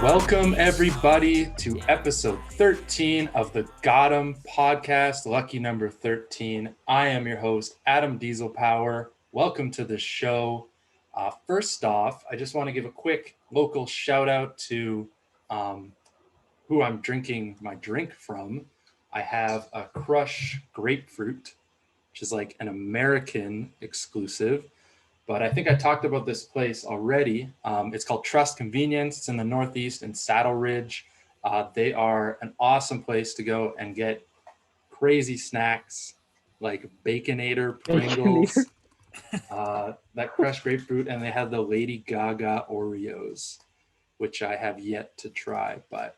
Welcome, everybody, to episode 13 of the Got 'em podcast, lucky number 13. I am your host, Adam Diesel Power. Welcome to the show. First off, I just want to give a quick local shout out to who I'm drinking my drink from. I have a Crush Grapefruit, which is like an American exclusive. But I think I talked about this place already. It's called Trust Convenience. It's in the Northeast in Saddle Ridge. They are an awesome place to go and get crazy snacks like Baconator Pringles, that crushed grapefruit, and they have the Lady Gaga Oreos, which I have yet to try, but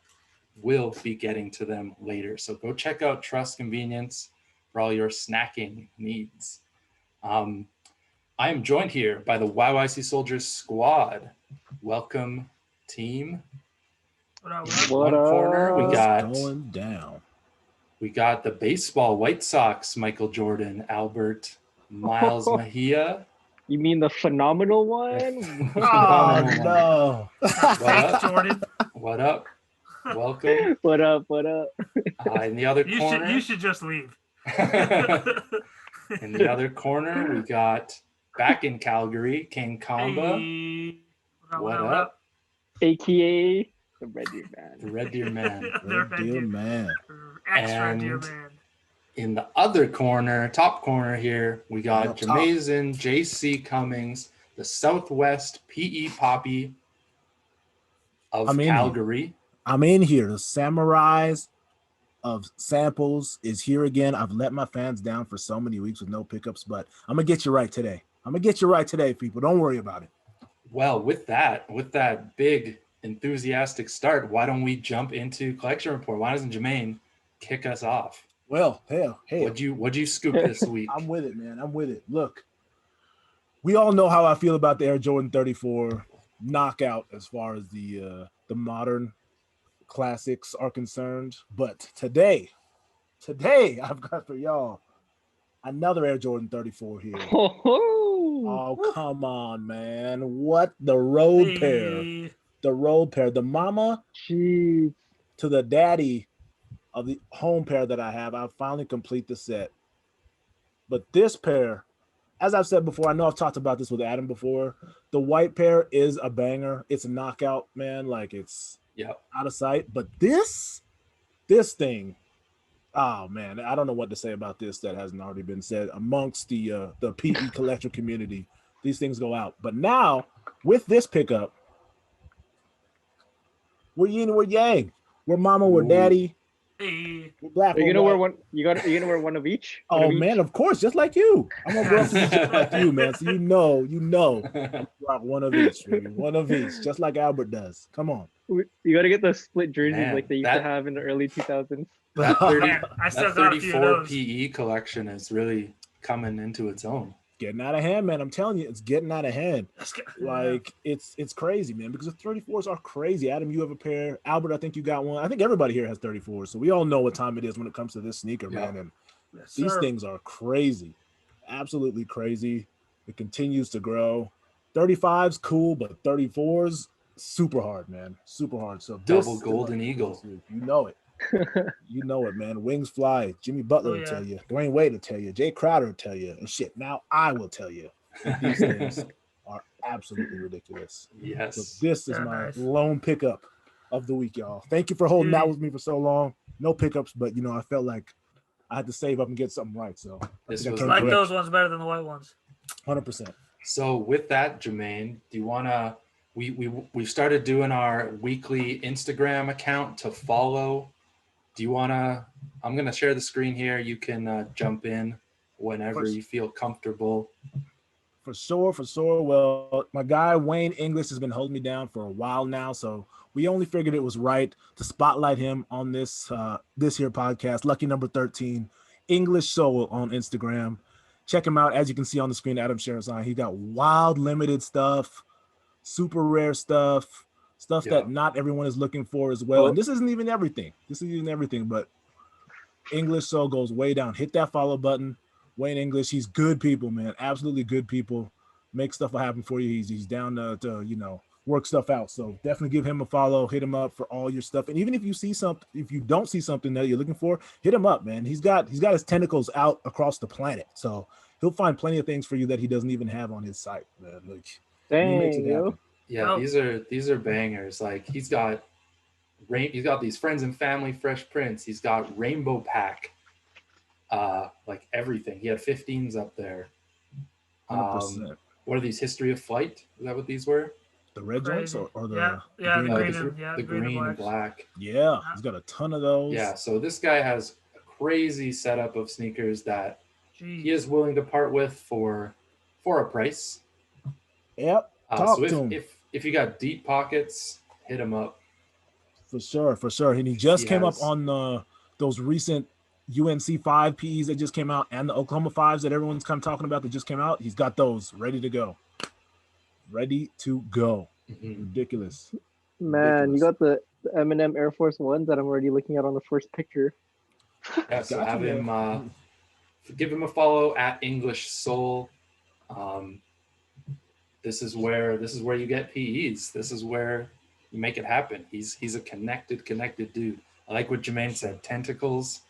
will be getting to them later. So go check out Trust Convenience for all your snacking needs. I am joined here by the YYC SOLEdiers squad. Welcome, team. What corner, we got going down. We got the baseball White Sox, Michael Jordan, Albert, Miles Mejia. You mean the phenomenal one? Oh, no. What up, Jordan? What up? Welcome. What up? What up? In the other corner. You should just leave. In the other corner, we got back in Calgary, King Kamba. Hey. What up? AKA the Red Deer Man. The Red Deer Man. The Red Deer Man. Extra Deer And Man. in the other corner, top corner here, we got Up top. Jamazin, JC Cummings, the Southwest PE Poppy of I'm in Calgary. I'm in here. The Samurais of Samples is here again. I've let my fans down for so many weeks with no pickups, but I'm going to get you right today. People. Don't worry about it. Well, with that big enthusiastic start, why don't we jump into collection report? Why doesn't Jermaine kick us off? Well, hey. What'd you scoop this week? I'm with it, man. I'm with it. Look, we all know how I feel about the Air Jordan 34 knockout as far as the modern classics are concerned. But today, I've got for y'all another Air Jordan 34 here. Oh, come on, man. What the road pair. The road pair. The mama to the daddy of the home pair that I have. I finally complete the set. But this pair, as I've said before, I know I've talked about this with Adam before. The white pair is a banger. It's a knockout, man. Like it's out of sight. But this thing, oh man, I don't know what to say about this that hasn't already been said amongst the PE collector community. These things go out. But now with this pickup, we're yin and we're yang. We're mama, we're daddy. Hey. We're black. You're gonna wear one. You're gonna wear one of each. Man, of course, just like you. I'm gonna wear just like you, man. So you know, I'm rock one of each, baby. One of each, just like Albert does. Come on. You gotta get the split jerseys Man, like they used to have in the early 2000s. That I still that got a few of 34 those. PE collection is really coming into its own. Getting out of hand, man. I'm telling you, it's getting out of hand. Like It's crazy, man, because the 34s are crazy. Adam, you have a pair. Albert, I think you got one. I think everybody here has 34s, so we all know what time it is when it comes to this sneaker, man. And these things are crazy, absolutely crazy. It continues to grow. 35s cool, but 34s super hard, man, super hard. So Double golden eagle. you know it. You know it, man. Wings fly. Jimmy Butler will tell you. Dwayne Wade will tell you. Jay Crowder will tell you. And shit, now I will tell you. These things are absolutely ridiculous. Yes. So this is my Nice. lone pickup of the week, y'all. Thank you for holding out with me for so long. No pickups, but I felt like I had to save up and get something right. So This I was came like correct. those ones better than the white ones. 100%. So with that, Jermaine, do you wanna we started doing our weekly Instagram account to follow. Do you wanna? I'm gonna share the screen here. You can jump in whenever you feel comfortable. For sure. Well, my guy Wayne English has been holding me down for a while now, so we only figured it was right to spotlight him on this here podcast. Lucky number 13, English Soul on Instagram. Check him out. As you can see on the screen, Adam shares on. He got wild limited stuff, super rare stuff that not everyone is looking for as well. And this isn't even everything. But English Soul goes way down. Hit that follow button. Wayne English, he's good people, man. Absolutely good people. Make stuff happen for you. He's down to work stuff out. So definitely give him a follow, hit him up for all your stuff. And even if you don't see something that you're looking for, hit him up, man. He's got his tentacles out across the planet. So he'll find plenty of things for you that he doesn't even have on his site, man. Like, he makes Dang, it yo. happen. Yeah, Oh. these are bangers. Like he's got these friends and family fresh prints. He's got Rainbow Pack, like everything. He had 15s up there. 100%. What are these? History of Flight? Is that what these were? The red joints Crazy. or the Yeah, yeah, the green green ones? and the green and blacks. black. Yeah, he's got a ton of those. Yeah, so this guy has a crazy setup of sneakers that Jeez. he is willing to part with for a price. Yep. Talk So to him. if you got deep pockets, hit him up. For sure. And he just came up has- on those recent UNC 5 PEs that just came out and the Oklahoma 5s that everyone's kind of talking about that just came out. He's got those ready to go. Mhm. Ridiculous. Man, you Ridiculous. got the Eminem Air Force Ones that I'm already looking at on the first picture. Yeah, so Gotcha, have him man. give him a follow at English Soul. This is where you get PEs. This is where you make it happen. He's a connected dude. I like what Jermaine said. Tentacles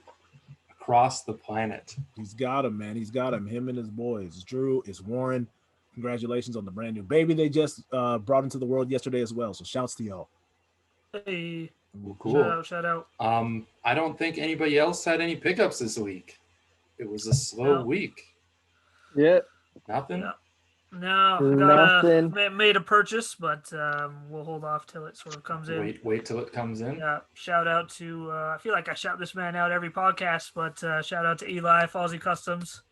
across the planet. He's got him, man. He's got him. Him and his boys. It's Drew. It's Warren. Congratulations on the brand new baby they just brought into the world yesterday as well. So shouts to y'all. Hey, Cool. shout out. I don't think anybody else had any pickups this week. It was a slow No. week. Yeah. Nothing. Yeah. No, Nothing. made a purchase, but we'll hold off till it sort of comes in. Wait till it comes in. Yeah, shout out to I feel like I shout this man out every podcast, but shout out to Eli Falsey Customs.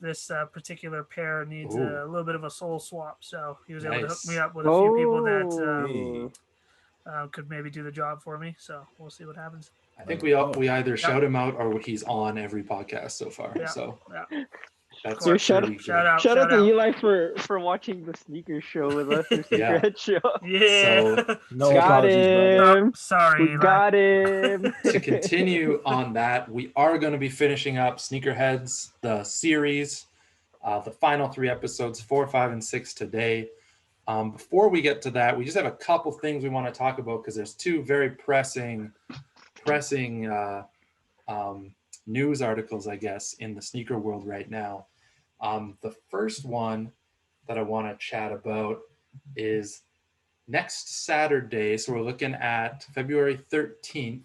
This particular pair needs a little bit of a soul swap, so he was able to hook me up with a few people that could maybe do the job for me. So we'll see what happens. I think we either shout him out or he's on every podcast so far. Yeah. So Yeah. that's Yo, pretty good. Shout out to Eli for watching the sneaker show with us, the Sneakerhead show. Yeah. So No Got apologies, brother. him. Sorry, We Eli. got him. to continue on that, we are going to be finishing up Sneakerheads, the series, the final 3 episodes, 4, 5, and 6 today. Before we get to that, we just have a couple things we want to talk about because there's 2 very pressing news articles, I guess, in the sneaker world right now. The first one that I want to chat about is next Saturday. So we're looking at February 13th.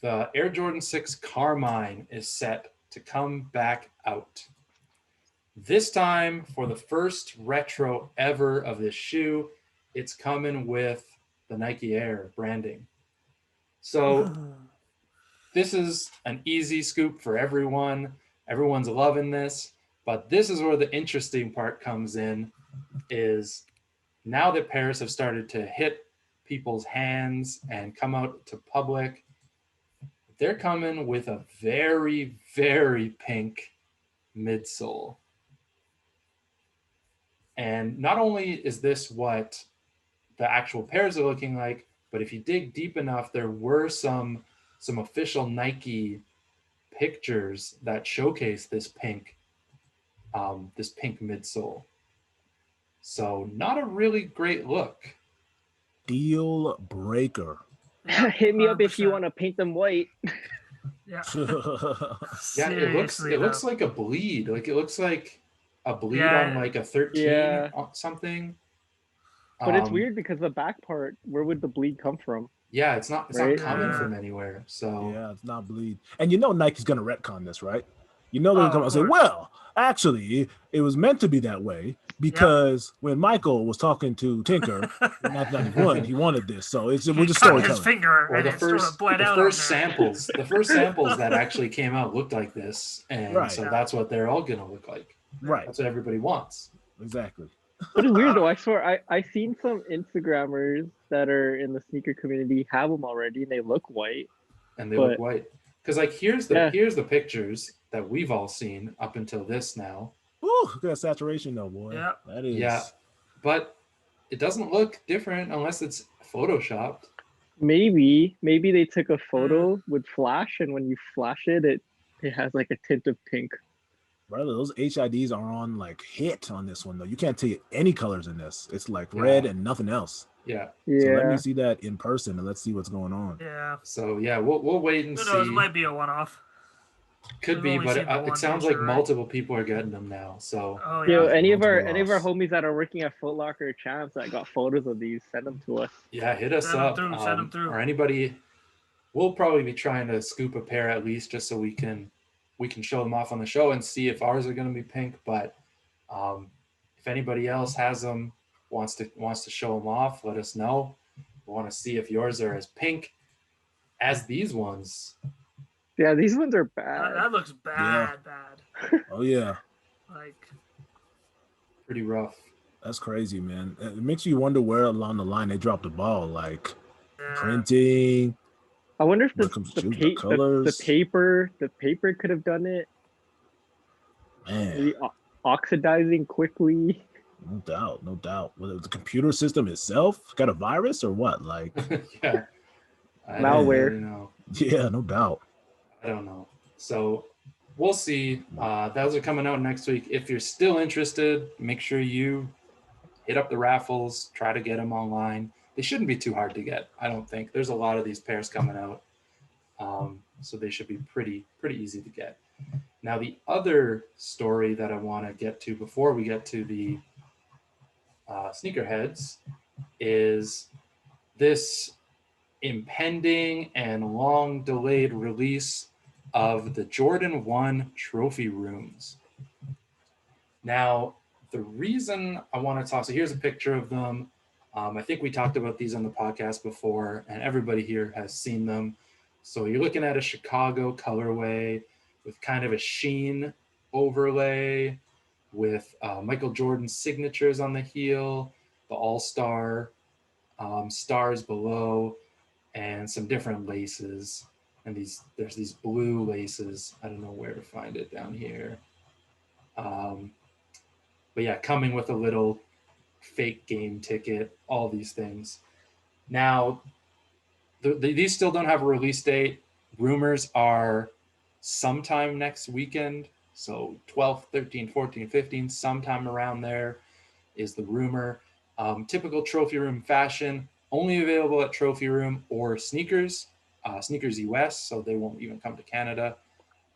The Air Jordan 6 Carmine is set to come back out. This time, for the first retro ever of this shoe, it's coming with the Nike Air branding. So this is an easy scoop for everyone. Everyone's loving this. But this is where the interesting part comes in, is now that pairs have started to hit people's hands and come out to public, they're coming with a very, very pink midsole. And not only is this what the actual pairs are looking like, but if you dig deep enough, there were some official Nike pictures that showcase this pink midsole. So not a really great look. Deal breaker. Hit me up if you 100%. want to paint them white. Yeah. Yeah, it looks like a bleed. Like it looks like a bleed on like a 13 or something. But it's weird because the back part, where would the bleed come from? Yeah, it's not Right? coming from anywhere. So Yeah, it's not bleed. And you know Nike's gonna retcon this, right? You know they're Oh, gonna of say, course. well, actually, it was meant to be that way because when Michael was talking to Tinker in 1991, he wanted this. So we're just cut his storytelling. finger or and the it sort of first bled out on there. samples, the first samples that actually came out looked like this, and Right. so that's what they're all gonna look like. Right, That's what everybody wants. exactly. But it's weird though. I swear, I seen some Instagrammers that are in the sneaker community have them already, and they look white. And they look white. Because like here's the pictures that we've all seen up until this now. Ooh, look at that saturation though, boy. Yeah. That is. Yeah, but it doesn't look different unless it's photoshopped. Maybe they took a photo with flash, and when you flash it, it has like a tint of pink. Brother, those HIDs are on like hit on this one though. You can't take any colors in this. It's like Yeah. red and nothing else. Yeah. So let me Yeah. see that in person and let's see what's going on. Yeah. So yeah, we'll wait and Who see. knows? It might be a one-off. Could We've be, only but seen the it one sounds picture, like right? multiple people are getting them now. So Oh Yo, yeah. any of our Multiple homies that are working at Foot Locker or Champs that got photos of these, send them to us. yeah, hit us Send 'em up. through, send 'em through. Or anybody. We'll probably be trying to scoop a pair at least, just so we can show them off on the show and see if ours are going to be pink. But if anybody else has them, wants to show them off, let us know. We want to see if yours are as pink as these ones. Yeah, these ones are bad. That looks bad. Oh yeah. Like, Pretty rough. That's crazy, man. It makes you wonder where along the line they dropped the ball, like yeah. printing. I wonder if When it comes to the colors. the paper could have done it. Man, Maybe oxidizing quickly. no doubt. Whether the computer system itself got a virus or what? Like, Yeah. Malware. I don't know. yeah, no doubt. I don't know. So we'll see. Those are coming out next week. If you're still interested, make sure you hit up the raffles, try to get them online. They shouldn't be too hard to get, I don't think. There's a lot of these pairs coming out. So they should be pretty easy to get. Now, the other story that I want to get to before we get to the Sneakerheads is this impending and long delayed release of the Jordan 1 trophy rooms. Now, the reason I want to talk, so here's a picture of them. I think we talked about these on the podcast before, and everybody here has seen them. So you're looking at a Chicago colorway with kind of a sheen overlay with Michael Jordan's signatures on the heel, the All-Star stars below, and some different laces. And there's these blue laces. I don't know where to find it down here. But yeah, coming with a little fake game ticket, all these things. Now, these still don't have a release date. Rumors are sometime next weekend. So 12th, 13th, 14th, 15th, sometime around there is the rumor. Typical Trophy Room fashion, only available at Trophy Room or Sneakers, Sneakers US, so they won't even come to Canada.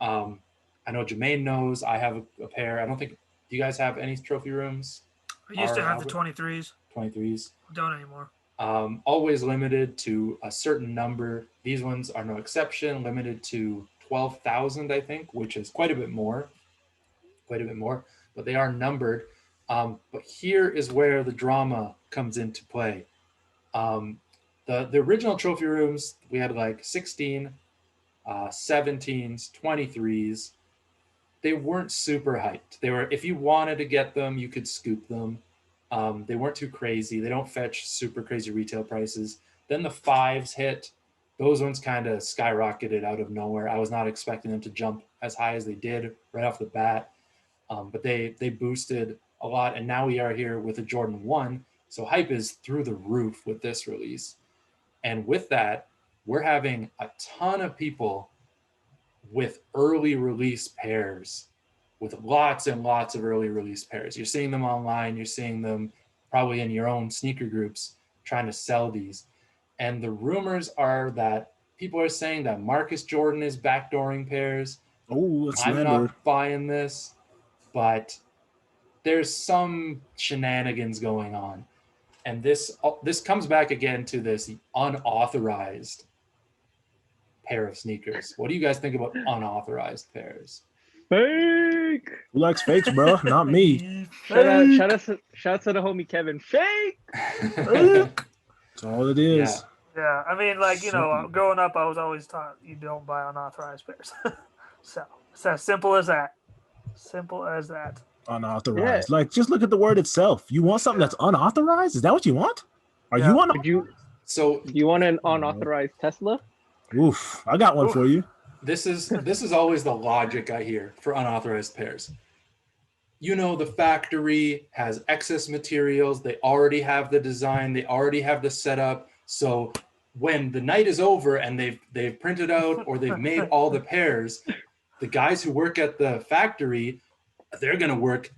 I know Jermaine knows. I have a pair. I don't think, do you guys have any Trophy Rooms? I used to have the 23s. 23s. Don't anymore. Always limited to a certain number. These ones are no exception, limited to 12,000, I think, which is quite a bit more, but they are numbered. But here is where the drama comes into play. The original Trophy Rooms, we had like 16, 17s, 23s. They weren't super hyped. They were, if you wanted to get them, you could scoop them. They weren't too crazy. They don't fetch super crazy retail prices. Then the 5s hit. Those ones kind of skyrocketed out of nowhere. I was not expecting them to jump as high as they did right off the bat. But they boosted a lot. And now we are here with a Jordan 1. So hype is through the roof with this release. And with that, we're having a ton of people with early release pairs, with lots and lots of early release pairs. You're seeing them online. You're seeing them probably in your own sneaker groups trying to sell these. And the rumors are that people are saying that Marcus Jordan is backdooring pairs. Oh, that's I'm slander. not buying this, but there's some shenanigans going on. And this comes back again to this unauthorized pair of sneakers. What do you guys think about unauthorized pairs? Fake. Who likes fakes, bro? Not me. Shout out to the homie Kevin. Fake. That's all it is. Yeah, I mean, like, you know, Simple. growing up, I was always taught you don't buy unauthorized pairs. So it's as simple as that. Simple as that. Unauthorized. Like, just look at the word itself. You want something that's unauthorized? Is that what you want? Are you unauthorized? So Do you want an unauthorized Tesla? Oof, I got one for you. this is always the logic I hear for unauthorized pairs. You know, the factory has excess materials. They already have the design. They already have the setup. So when the night is over and they've printed out or they've made all the pairs, the guys who work at the factory they're going to work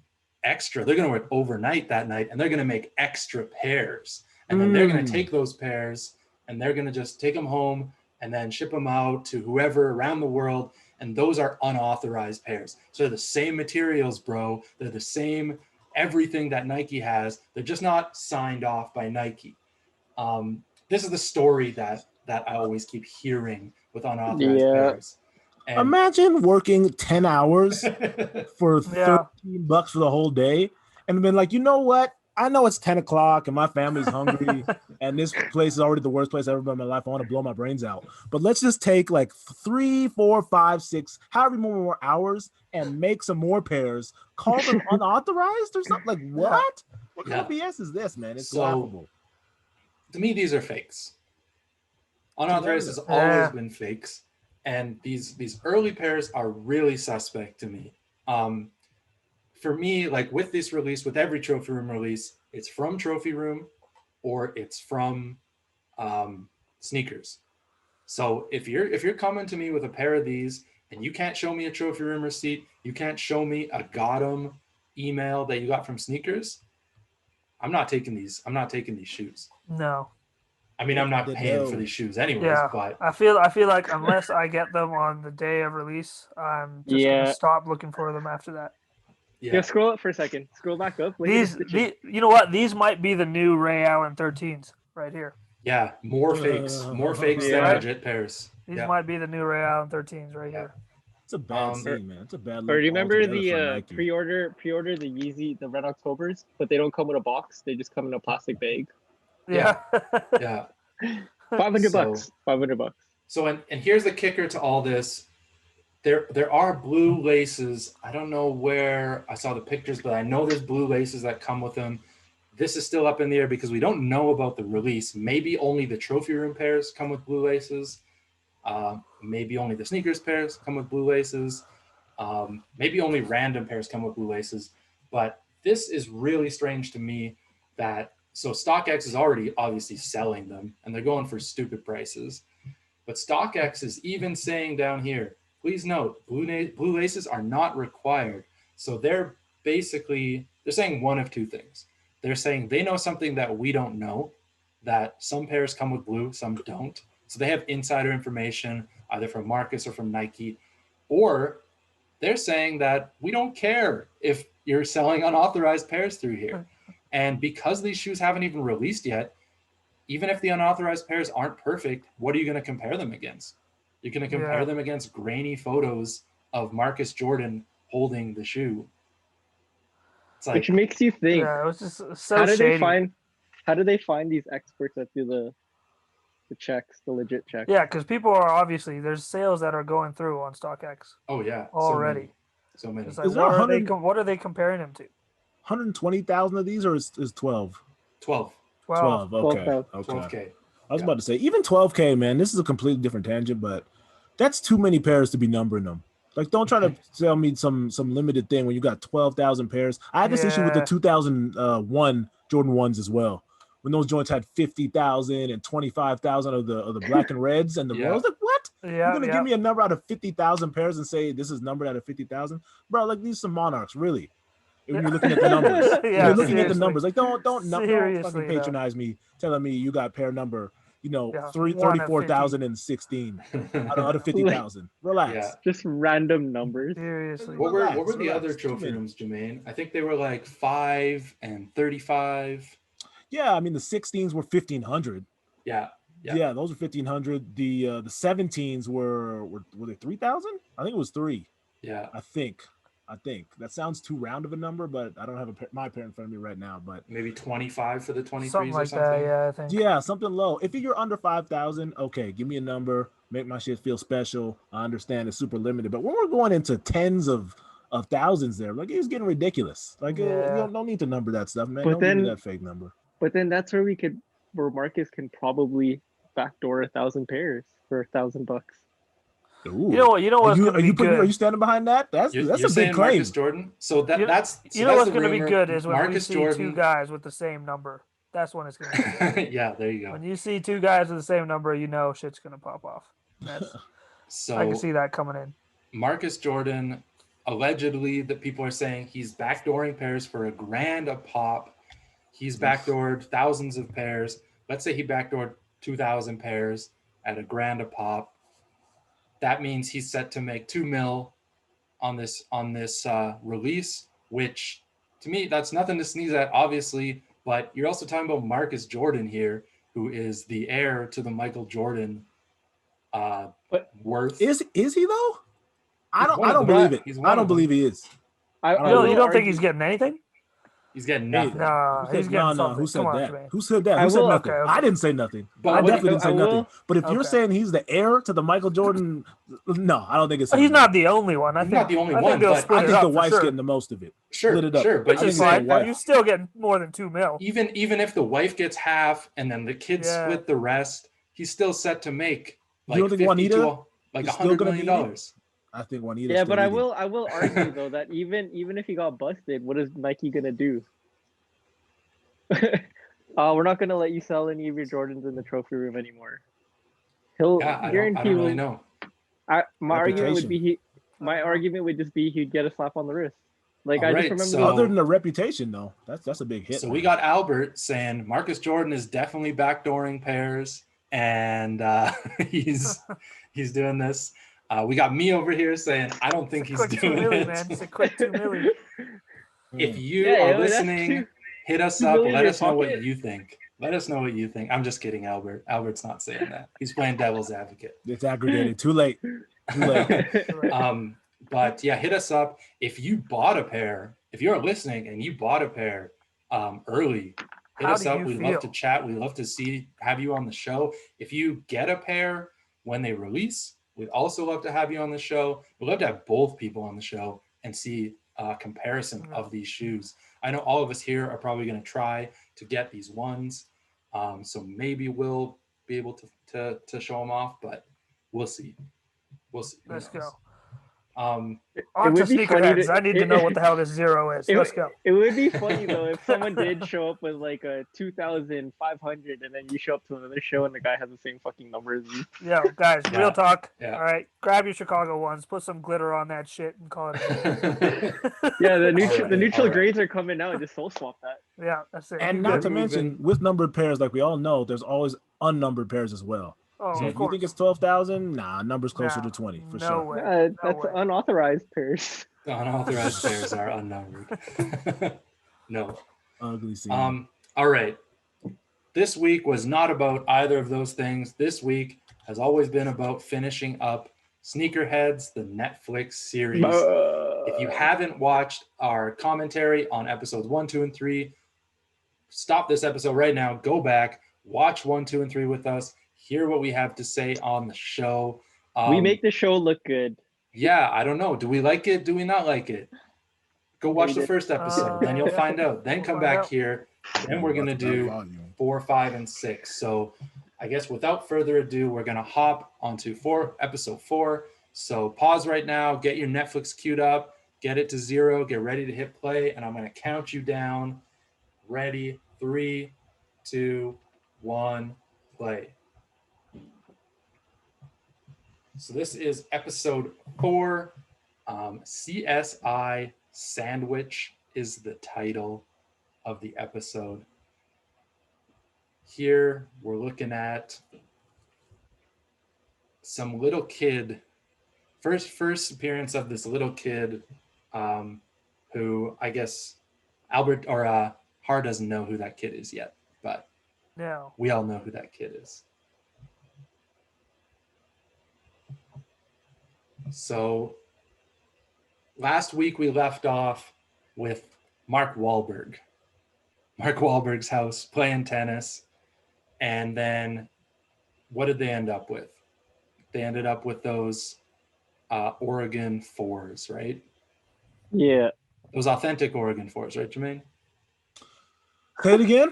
extra. They're going to work overnight that night, and they're going to make extra pairs. And then they're going to take those pairs and they're going to just take them home and then ship them out to whoever around the world. And those are unauthorized pairs. So they're the same materials, bro. They're the same everything that Nike has. They're just not signed off by Nike. This is the story that I always keep hearing with unauthorized pairs. And imagine working 10 hours for $13 for the whole day and been like, you know what? I know it's 10 o'clock and my family's hungry and this place is already the worst place I've ever been in my life. I want to blow my brains out. But let's just take like 3, 4, 5, 6, however many more hours and make some more pairs. Call them unauthorized or something? Like, what? What kind of BS is this, man? It's laughable. To me, these are fakes. Unauthorized has always been fakes. And these early pairs are really suspect to me. For me, like with this release, with every Trophy Room release, it's from Trophy Room or it's from sneakers. So if you're coming to me with a pair of these and you can't show me a Trophy Room receipt, you can't show me a got 'em email that you got from sneakers, I'm not taking these shoes. No. I mean, I'm not paying for these shoes anyways, but I feel like unless I get them on the day of release, I'm just gonna stop looking for them after that. Yeah, scroll up for a second. Scroll back up. These you know what? These might be the new Ray Allen 13s right here. Yeah, more fakes than legit pairs. These might be the new Ray Allen 13s right here. It's a bad scene, man. It's a bad look. Or do you remember the pre-order the Yeezy, the Red Octobers, but they don't come in a box. They just come in a plastic bag. Yeah. Yeah. $500. $500. So and here's the kicker to all this. There are blue laces. I don't know where I saw the pictures, but I know there's blue laces that come with them. This is still up in the air because we don't know about the release. Maybe only the Trophy Room pairs come with blue laces. Maybe only the sneakers pairs come with blue laces. Maybe only random pairs come with blue laces. But this is really strange to me that so StockX is already obviously selling them and they're going for stupid prices. But StockX is even saying down here, please note, blue laces are not required. So they're saying one of two things. They're saying they know something that we don't know, that some pairs come with blue, some don't. So they have insider information either from Marcus or from Nike, or they're saying that we don't care if you're selling unauthorized pairs through here. And because these shoes haven't even released yet, even if the unauthorized pairs aren't perfect, what are you going to compare them against? You're going to compare them against grainy photos of Marcus Jordan holding the shoe. It's like, which makes you think, it was just so how do shady. they find these experts that do the checks, the legit checks? Yeah, because people are obviously, there's sales that are going through on StockX. Oh yeah, already. So many. It's like, what are they comparing them to? 120,000 of these, or is 12? 12. 12. Okay. 12K. I was about to say, even 12K, man, this is a completely different tangent, but that's too many pairs to be numbering them. Like, don't try to sell me some limited thing when you got 12,000 pairs. I had this issue with the 2001 Jordan 1s as well. When those joints had 50,000 and 25,000 of the black and reds and the I was like, what? You're going to give me a number out of 50,000 pairs and say this is numbered out of 50,000? Bro, like, these are some Monarchs, really. When you're looking at the numbers. You're looking at the numbers. Like, don't fucking patronize me telling me you got pair number, 34,016 out of 50,000. Relax. Yeah. Just random numbers. Seriously. What were the other trophy rooms, Jermaine? I think they were like 5 and 35. Yeah, I mean the 16s were 1,500. Yeah, those were 1,500. The 17s were they 3,000? I think it was 3. Yeah, I think that sounds too round of a number, but I don't have my pair in front of me right now. But maybe 25 for the 23s something like or something. that. Yeah, I think. Yeah, something low. If you're under 5,000, okay, give me a number, make my shit feel special. I understand it's super limited, but when we're going into tens of thousands, there, like, it's getting ridiculous. Like, you don't need to number that stuff, man. Don't give me that fake number. But then that's where Marcus can probably backdoor 1,000 pairs for $1,000. Ooh. You know what's going to be good? Are you standing behind that? That's a big claim. Marcus Jordan. So that's what's going to be good is when Marcus we see Jordan, 2 guys with the same number. That's when it's going to be good. Yeah, there you go. When you see 2 guys with the same number, shit's going to pop off. I can see that coming in. Marcus Jordan allegedly that people are saying he's backdooring pairs for $1,000 a pop. He's backdoored thousands of pairs. Let's say he backdoored 2,000 pairs at $1,000 a pop. That means he's set to make $2 million on this release, which to me, that's nothing to sneeze at, obviously. But you're also talking about Marcus Jordan here, who is the heir to the Michael Jordan worth. Is he though? I don't believe it. I don't believe he is. You don't think he's getting anything? He's getting nothing. No, he's getting something. Who said that? Jermaine. Who said that? Who said nothing? Okay. I didn't say nothing. But I definitely didn't say nothing. But if you're saying he's the heir to the Michael Jordan, no, I don't think it's. He's not the only one. I think not the only one. I think the wife's getting the most of it. Sure, split it up. Sure, but you're still getting more than $2 million. Even if the wife gets half and then the kids split the rest, he's still set to make like you don't think Juanita like $100 million. I think Juanita. Yeah, but I will argue though that even if he got busted, what is Nike gonna do? We're not gonna let you sell any of your Jordans in the trophy room anymore. He'll guarantee. I don't really know. My argument would just be he'd get a slap on the wrist. Like I just remember. Other than the reputation, though, that's a big hit. So we got Albert saying Marcus Jordan is definitely backdooring pairs, and he's doing this. We got me over here saying I don't think he's doing it. Man. It's a quick $2 million. If you are listening, hit us up. Let us know what you think. Let us know what you think. I'm just kidding, Albert. Albert's not saying that. He's playing devil's advocate. It's aggregated. Too late. But yeah, hit us up. If you bought a pair, if you're listening and you bought a pair early, hit us up. We'd love to chat. We'd love to have you on the show. If you get a pair when they release, we'd also love to have you on the show. We'd love to have both people on the show and see a comparison of these shoes. I know all of us here are probably going to try to get these ones. So maybe we'll be able to show them off, but we'll see. Let's go. On to Sneakerheads. I need to know what the hell this 0 is. Let's go. It would be funny though if someone did show up with like a 2,500 and then you show up to another show and the guy has the same fucking number as you. Yeah, guys, real talk. Yeah. All right, grab your Chicago ones, put some glitter on that shit, and call it. Yeah, the neutral grades are coming out. Just soul swap that. Yeah, that's it. And not to mention, with numbered pairs, like we all know, there's always unnumbered pairs as well. Oh, so if you think it's 12,000, numbers closer to 20 for sure. Way. That's unauthorized pairs. The unauthorized pairs are unnumbered. No. Ugly scene. All right. This week was not about either of those things. This week has always been about finishing up Sneakerheads, the Netflix series. If you haven't watched our commentary on episodes 1, 2, and 3, stop this episode right now. Go back, watch 1, 2, and 3 with us. Hear what we have to say on the show. We make the show look good. Yeah, I don't know. Do we like it? Do we not like it? Go watch the first episode. Then you'll find out. Then come back here. Then we're going to do 4, 5, and 6. So I guess without further ado, we're going to hop onto episode 4. So pause right now. Get your Netflix queued up. Get it to 0. Get ready to hit play. And I'm going to count you down. Ready? 3, 2, 1, play. So this is episode 4. CSI Sandwich is the title of the episode. Here we're looking at some little kid. First appearance of this little kid, who I guess Albert or Har doesn't know who that kid is yet, but we all know who that kid is. So last week we left off with Mark Wahlberg. Mark Wahlberg's house playing tennis. And then what did they end up with? They ended up with those Oregon 4s, right? Yeah. Those authentic Oregon 4s, right, Jermaine? Say it again?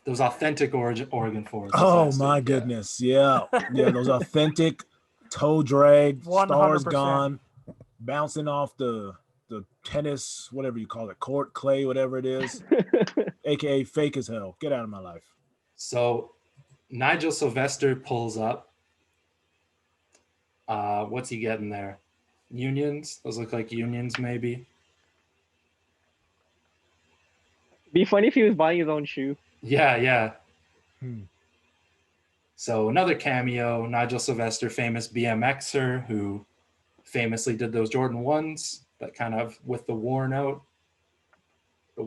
Those authentic Oregon 4s. Oh, my goodness. Yeah. Yeah, those authentic toe drag, 100%. Stars gone, bouncing off the tennis, whatever you call it, court, clay, whatever it is, aka fake as hell. Get out of my life. So Nigel Sylvester pulls up. What's he getting there? Unions. Those look like unions, maybe. Be funny if he was buying his own shoe. Yeah. So another cameo, Nigel Sylvester, famous BMXer who famously did those Jordan 1s, but kind of with the worn out. We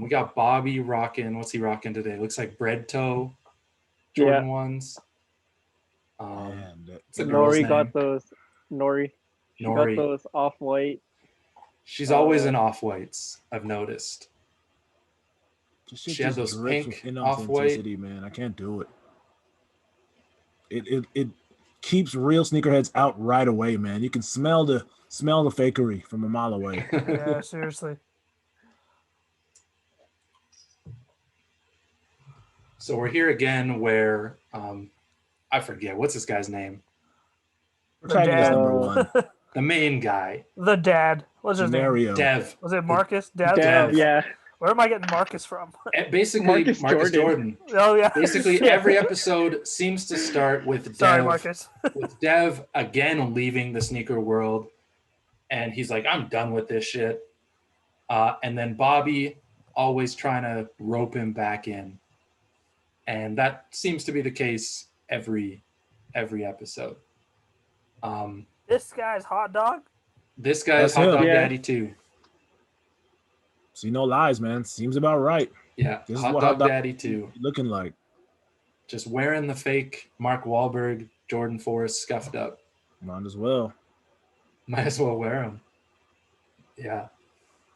got Bobby rocking. What's he rocking today? Looks like bread toe Jordan 1s. Nori got those. Nori. She got those off-white. She's always in off-whites, I've noticed. She had those pink off-white. Man, I can't do it. It keeps real sneakerheads out right away, man. You can smell the fakery from a mile away. Yeah, seriously. So we're here again where I forget what's this guy's name. Number one. The main guy. The dad. What's his name? Dev. Was it Marcus? Dev, yeah. Where am I getting Marcus from? Basically, Marcus Jordan. Oh, yeah. Basically, every episode seems to start with Dev. Marcus. With Dev again leaving the sneaker world. And he's like, I'm done with this shit. And then Bobby always trying to rope him back in. And that seems to be the case every episode. This guy's hot dog? This guy's hot dog daddy too. See, no lies, man. Seems about right. Yeah, this hot dog daddy too. Looking like. Just wearing the fake Mark Wahlberg, Jordan Forrest scuffed up. Might as well wear them. Yeah.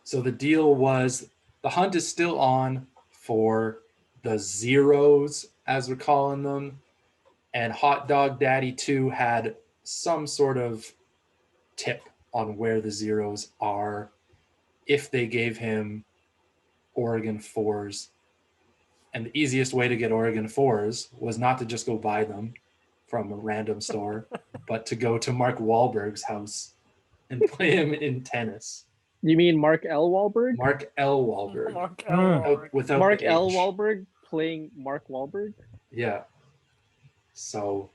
So the deal was the hunt is still on for the zeros, as we're calling them. And Hot Dog Daddy 2 had some sort of tip on where the zeros are if they gave him Oregon 4s. And the easiest way to get Oregon 4s was not to just go buy them from a random store, but to go to Mark Wahlberg's house and play him in tennis. You mean Mark L. Wahlberg? Mark L. Wahlberg. Mark L. Wahlberg. Without Mark L. Wahlberg playing Mark Wahlberg? Yeah. So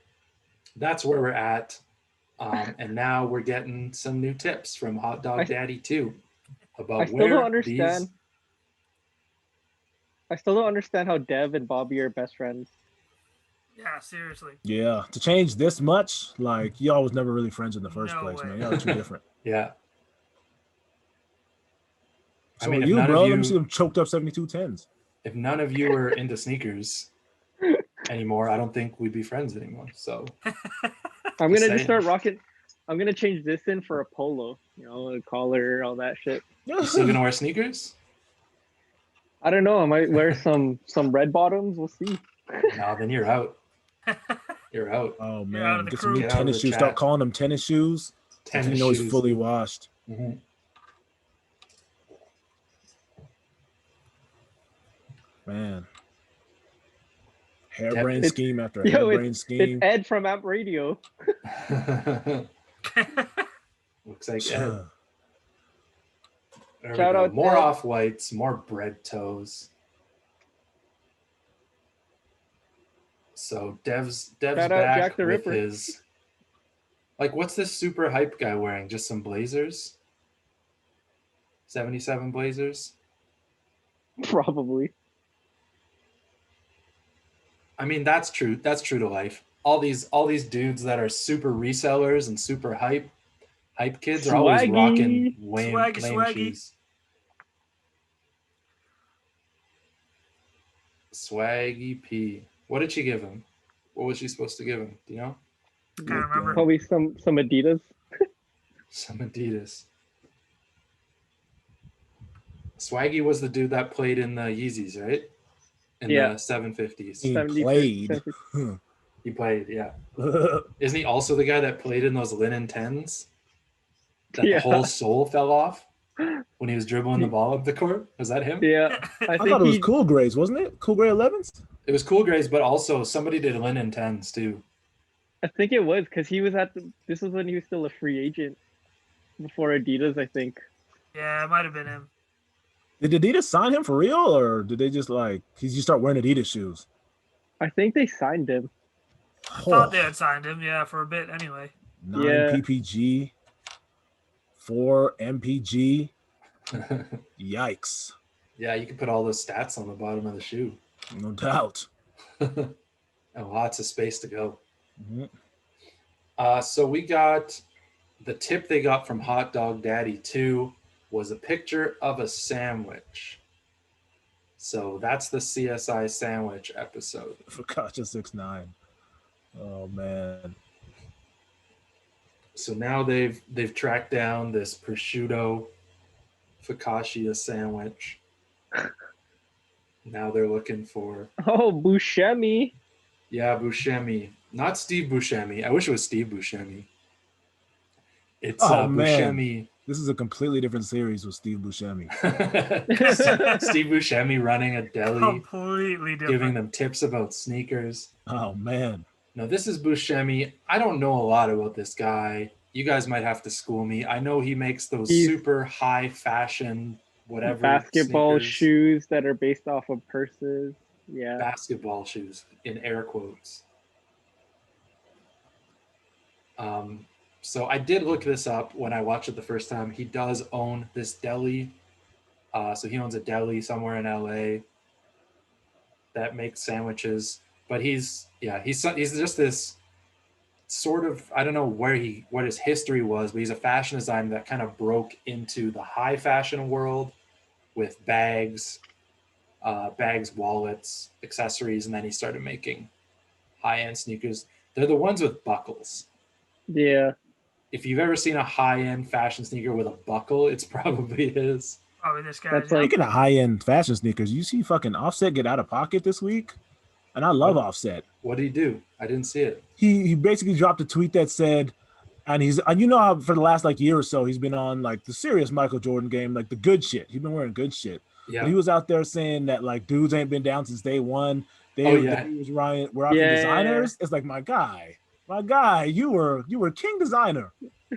that's where we're at. And now we're getting some new tips from Hot Dog Daddy 2 about I still don't understand how Dev and Bobby are best friends. Yeah, seriously. Yeah, to change this much, like y'all was never really friends in the first place, man. Y'all are too different. Yeah. So I mean, let me see them choked up 7210s. If none of you are into sneakers anymore, I don't think we'd be friends anymore. So I'm gonna just start rocking. I'm gonna change this in for a polo, a collar, all that shit. You still gonna wear sneakers? I don't know. I might wear some red bottoms. We'll see. No, then you're out. You're out. Oh man, get some new tennis shoes. Start calling them tennis shoes. Tennis shoes. It's fully washed. Mm-hmm. Man. Hairbrain scheme after hairbrain scheme. It's Ed from Amp Radio. Looks like Ed. Shout out more off-whites, more bread toes. So Dev's back with his... Like, what's this super hype guy wearing? Just some Blazers? 77 Blazers? Probably. I mean, that's true. That's true to life. All these dudes that are super resellers and super hype kids are always rocking lame shoes. Swaggy P. What did she give him? What was she supposed to give him? Do you know? I can't remember. Probably some Adidas. Some Adidas. Swaggy was the dude that played in the Yeezys, right? In the 750s. He played, yeah. Isn't he also the guy that played in those linen 10s? That the whole sole fell off when he was dribbling the ball up the court? Was that him? Yeah. I thought it was Cool Grays, wasn't it? Cool Gray 11s? It was Cool Grays, but also somebody did linen 10s too. I think it was because he was this was when he was still a free agent before Adidas, I think. Yeah, it might have been him. Did Adidas sign him for real, or did they just he start wearing Adidas shoes? I think they signed him. I thought they had signed him, yeah, for a bit anyway. 9 PPG, 4 MPG. Yikes. Yeah, you can put all those stats on the bottom of the shoe. No doubt. And lots of space to go. Mm-hmm. So we got the tip they got from Hot Dog Daddy 2 was a picture of a sandwich. So that's the CSI sandwich episode. Focaccia 6'9". Oh man. So now they've tracked down this prosciutto focaccia sandwich. Now they're looking for Buscemi. Yeah, Buscemi. Not Steve Buscemi. I wish it was Steve Buscemi. It's Buscemi. This is a completely different series with Steve Buscemi. Steve Buscemi running a deli. Completely different. Giving them tips about sneakers. Oh, man. No, this is Buscemi. I don't know a lot about this guy. You guys might have to school me. I know he makes those super high fashion, whatever. Basketball sneakers. Shoes that are based off of purses. Yeah. Basketball shoes, in air quotes. So I did look this up when I watched it the first time. He does own this deli. So he owns a deli somewhere in LA that makes sandwiches. But he's just this sort of, I don't know what his history was, but he's a fashion designer that kind of broke into the high fashion world with bags, wallets, accessories, and then he started making high-end sneakers. They're the ones with buckles. Yeah. If you've ever seen a high-end fashion sneaker with a buckle, it's probably his. Probably this guy. That's Speaking of high-end fashion sneakers, you see fucking Offset get out of pocket this week? And I love Offset. What did he do? I didn't see it. He basically dropped a tweet that said, and you know how for the last year or so he's been on the serious Michael Jordan game, the good shit. He's been wearing good shit. Yeah. But he was out there saying that dudes ain't been down since day one. We're out the designers. It's my guy, you were king designer.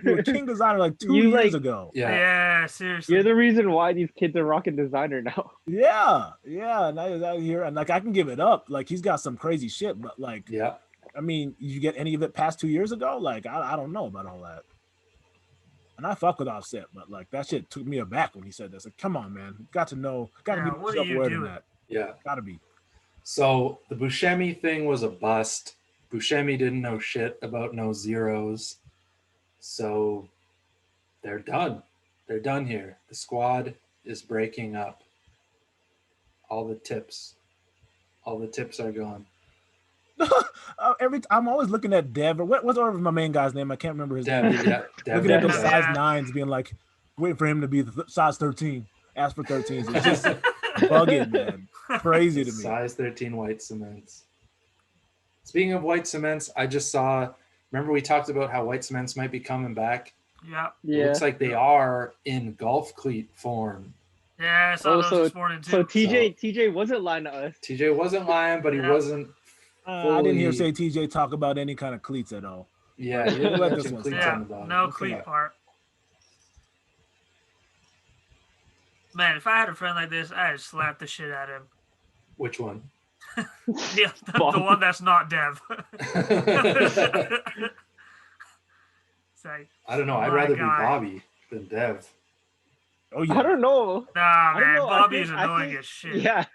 You were king designer 2 years ago. Yeah, seriously. You're the reason why these kids are rocking designer now. Yeah. Now he's out here and I can give it up. He's got some crazy shit, but yeah. I mean, you get any of it past 2 years ago? I don't know about all that. And I fuck with Offset, but that shit took me aback when he said this. Come on, man. Got to be more self-aware than that. Yeah. Gotta be. So the Buscemi thing was a bust. Buscemi didn't know shit about no zeros. So they're done. They're done here. The squad is breaking up. All the tips are gone. I'm always looking at Dev. What's my main guy's name? I can't remember his name. Dev, looking at those size 9s, being waiting for him to be the size 13. Ask for 13s. It's just bugging, man. Crazy to me. Size 13 white cements. Speaking of white cements, I just saw. Remember we talked about how white cements might be coming back? Yeah. It looks like they are in golf cleat form. Yeah, I saw those this morning too. So TJ wasn't lying to us. TJ wasn't lying, but he wasn't. I didn't hear say TJ talk about any kind of cleats at all. Yeah, he didn't mention cleats on the bottom. No cleat part. Man, if I had a friend like this, I'd slap the shit out of him. Which one? Yeah, the one that's not Dev. I don't know. I'd rather be Bobby than Dev. Oh yeah. I don't know. Nah, man, Bobby's annoying as shit. Yeah.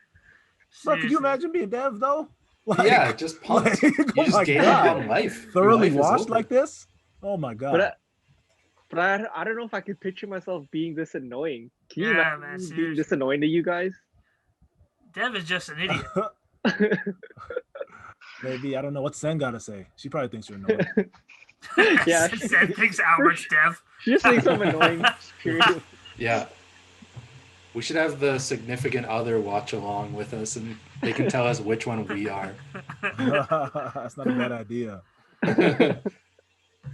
Bro, could you imagine being Dev though? Yeah, just pumped. You just gave up on life. Thoroughly washed like this? Oh my god. But I don't know if I could picture myself being this annoying. Can you imagine being this annoying to you guys? Dev is just an idiot. Maybe, I don't know what Sen got to say. She probably thinks you're annoying. Yeah. Sen thinks Albert's Dev. She just thinks I'm annoying. Period. Yeah. We should have the significant other watch along with us and they can tell us which one we are. That's not a bad idea.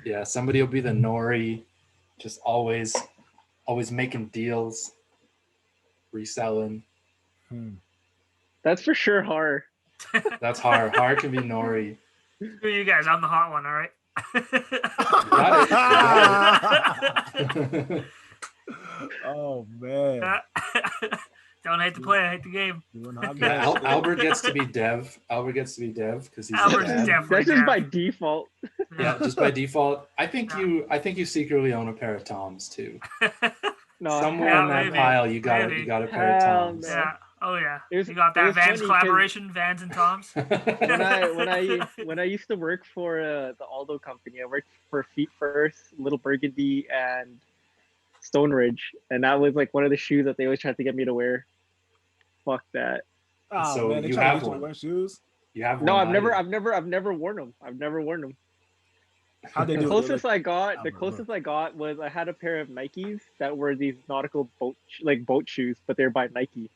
Yeah, somebody will be the Nori, just always making deals, reselling. That's for sure hard. That's hard. Hard can be Nori. Screw you guys, I'm the hot one, all right? Got it. Oh man. Don't hate the play, I hate the game. Albert gets to be Dev. Albert gets to be Dev because he's Albert's Dev. definitely That's just Dev. by default. Yeah, just by default. I think you secretly own a pair of Toms too. No, somewhere in that pile, you got a pair of Toms. Yeah. Oh yeah. You got that Vans collaboration, Vans and Toms. when I used to work for the Aldo company, I worked for Feet First, Little Burgundy, and Stone Ridge, and that was like one of the shoes that they always tried to get me to wear. Fuck that. Oh so man, they try to get you to wear shoes. You have one? No, I've never worn them. I've never worn them. How they do the closest like, I got was I had a pair of Nikes that were these nautical boat shoes, but they're by Nike.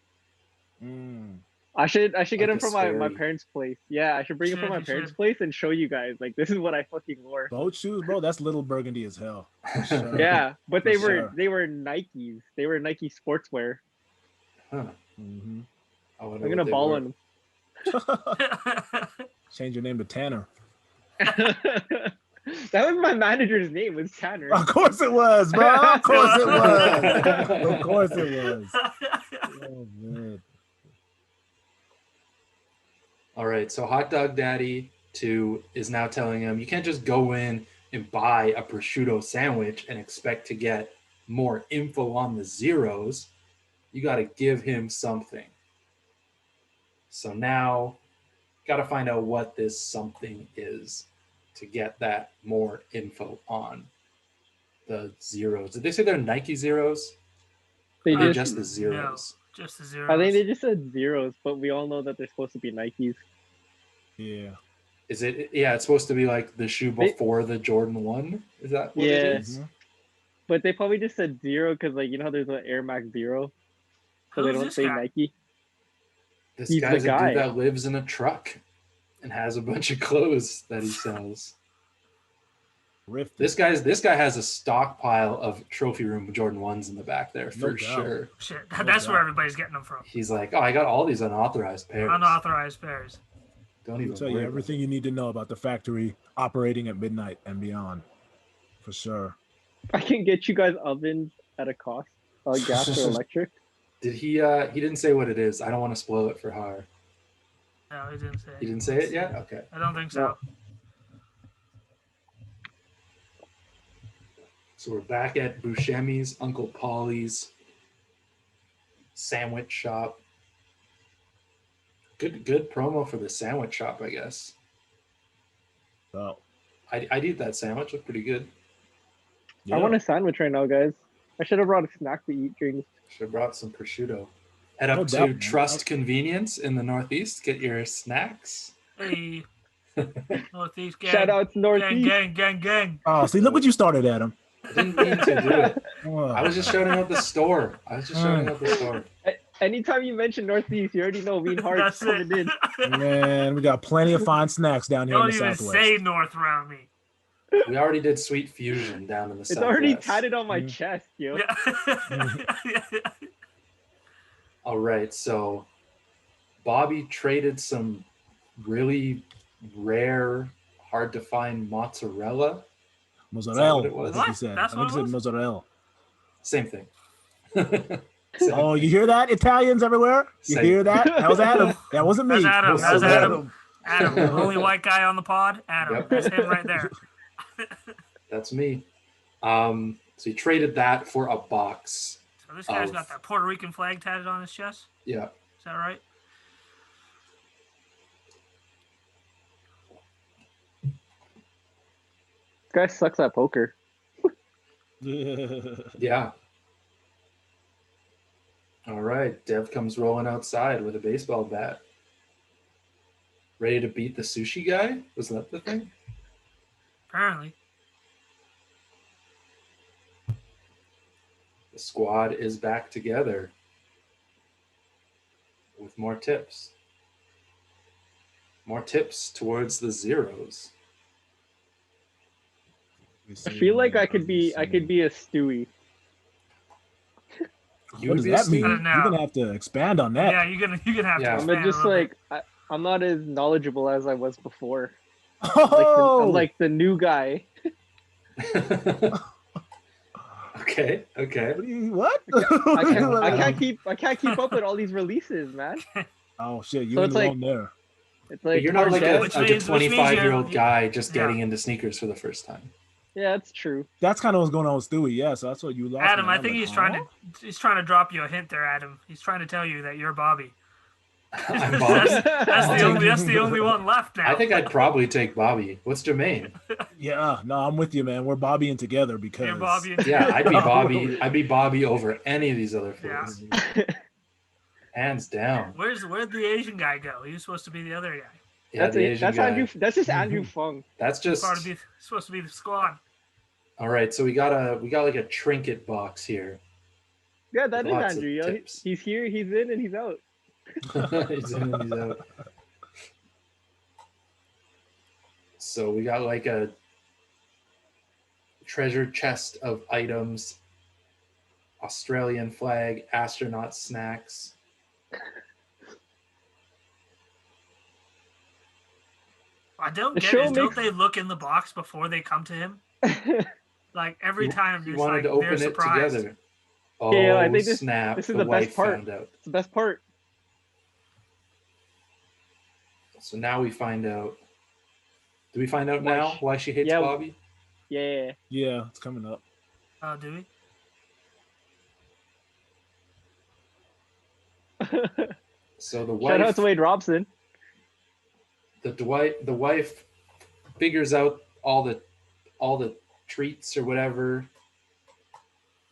I should get them from my parents' place. Yeah, I should bring them from my parents' place and show you guys. Like, this is what I fucking wore. Boat shoes, bro. That's Little Burgundy as hell. Sure. Yeah, but they were Nikes. They were Nike sportswear. Huh. Mm-hmm. I'm gonna ball on them. Change your name to Tanner. That was my manager's name, was Tanner. Of course it was, bro. Of course it was. Of course it was. Oh man. All right, so Hot Dog Daddy 2 is now telling him you can't just go in and buy a prosciutto sandwich and expect to get more info on the zeros. You got to give him something. So now, got to find out what this something is to get that more info on the zeros. Did they say they're Nike zeros? They just the zeros. No, just the zeros. I think they just said zeros, but we all know that they're supposed to be Nikes. Yeah. Is it? Yeah, it's supposed to be like the shoe before the Jordan 1. Is that what it is? Mm-hmm. But they probably just said zero because, like, you know how there's an Air Max Zero, so they don't say guy? Nike. This guy's a dude that lives in a truck and has a bunch of clothes that he sells. This guy has a stockpile of trophy room Jordan 1s in the back there for sure. Shit, that's where everybody's getting them from. He's like, oh, I got all these unauthorized pairs. Don't even tell you everything you need to know about the factory operating at midnight and beyond, for sure. I can get you guys ovens at a cost, gas or electric. Did he? He didn't say what it is. I don't want to spoil it for Har. No, he didn't say it. He didn't say it yet? Okay. I don't think so. No. So we're back at Buscemi's, Uncle Paulie's sandwich shop. Good promo for the sandwich shop, I guess. Oh. I'd eat that sandwich. Looked pretty good. Yeah. I want a sandwich right now, guys. I should have brought a snack to eat during. Should have brought some prosciutto. Head up to Trust Convenience in the Northeast. Get your snacks. Hey. Northeast gang. Shout out to Northeast. Gang. Oh, see, look what you started, Adam. I didn't mean to do it. I was just showing up the store. Anytime you mention Northeast, you already know Mean Heart's coming in. Man, we got plenty of fine snacks down here in the Southwest. Don't even say North around me. We already did Sweet Fusion down in the Southwest. It's already tatted on my chest, yo. Yeah. All right, so Bobby traded some really rare, hard to find mozzarella. Mozzarella. What he said. I think he said mozzarella. Same thing. Oh, you hear that, Italians everywhere? You hear that? That was Adam. That wasn't me. That was Adam. Adam, the only white guy on the pod. Adam. Yep. That's him right there. That's me. So he traded that for a box. So this guy's got that Puerto Rican flag tatted on his chest? Yeah. Is that right? This guy sucks at poker. Yeah. All right. Dev comes rolling outside with a baseball bat. Ready to beat the sushi guy? Was that the thing? Apparently. The squad is back together with more tips. More tips towards the zeros. I feel like I could be a Stewie. What does that mean? You're gonna have to expand on that. Yeah, you're gonna have to. I'm just like I'm not as knowledgeable as I was before. Oh! I'm like the new guy. Okay. What? I can't keep up with all these releases, man. Oh shit, you're in the wrong there. It's like you're not like a 25-year-old you're- guy just getting into sneakers for the first time. Yeah, that's true. That's kind of what's going on with Stewie. Yeah, so that's what you lost. Adam, me. I think he's trying to drop you a hint there, Adam. He's trying to tell you that you're Bobby. I'm Bobby. That's the only one left now. I think I'd probably take Bobby. What's Jermaine? Yeah, no, I'm with you, man. We're Bobbying together because. You're Bobby. Yeah, I'd be Bobby. I'd be Bobby over any of these other fools. Yeah. Hands down. Where'd the Asian guy go? He was supposed to be the other guy. Yeah, that's Andrew. That's just Andrew Fung. That's just supposed to be the squad. All right, so we got like a trinket box here. Yeah, that is Andrew. Yo. He's here, he's in, and he's out. He's in and he's out. So we got like a treasure chest of items, Australian flag, astronaut snacks. I don't get it. Don't they look in the box before they come to him? Like every time, you wanted to open it together. Oh, yeah, I think snap! This is the best part. It's the best part. So now we find out. Do we find out now why she hates Bobby? Yeah. Yeah, it's coming up. Oh, do we? So the wife. Shout out to Wade Robson. The wife figures out all the treats or whatever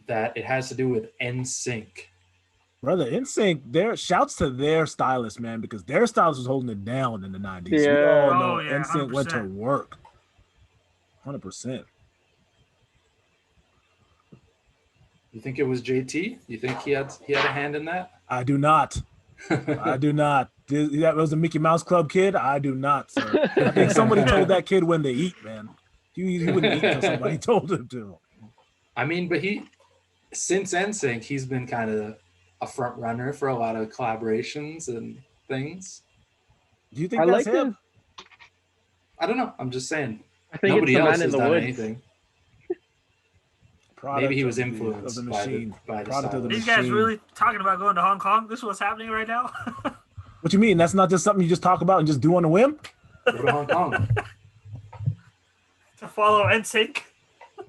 that it has to do with NSYNC. Brother, NSYNC, shouts to their stylist, man, because their stylist was holding it down in the 90s. Yeah. We all know yeah, NSYNC 100%. went to work. 100%. You think it was JT? You think he had a hand in that? I do not. I do not. That was a Mickey Mouse Club kid? I do not, sir. I think somebody told that kid when to eat, man. He wouldn't eat until somebody told him to. I mean, but since NSYNC, he's been kind of a front runner for a lot of collaborations and things. Do you think that's him? I don't know. I'm just saying. I think nobody else has done woods. anything. Product Maybe he was influenced of the by machine. the Product of the These machine. guys really talking about going to Hong Kong? This is what's happening right now? What you mean? That's not just something you just talk about and just do on a whim? Go to Hong Kong. To follow NSYNC?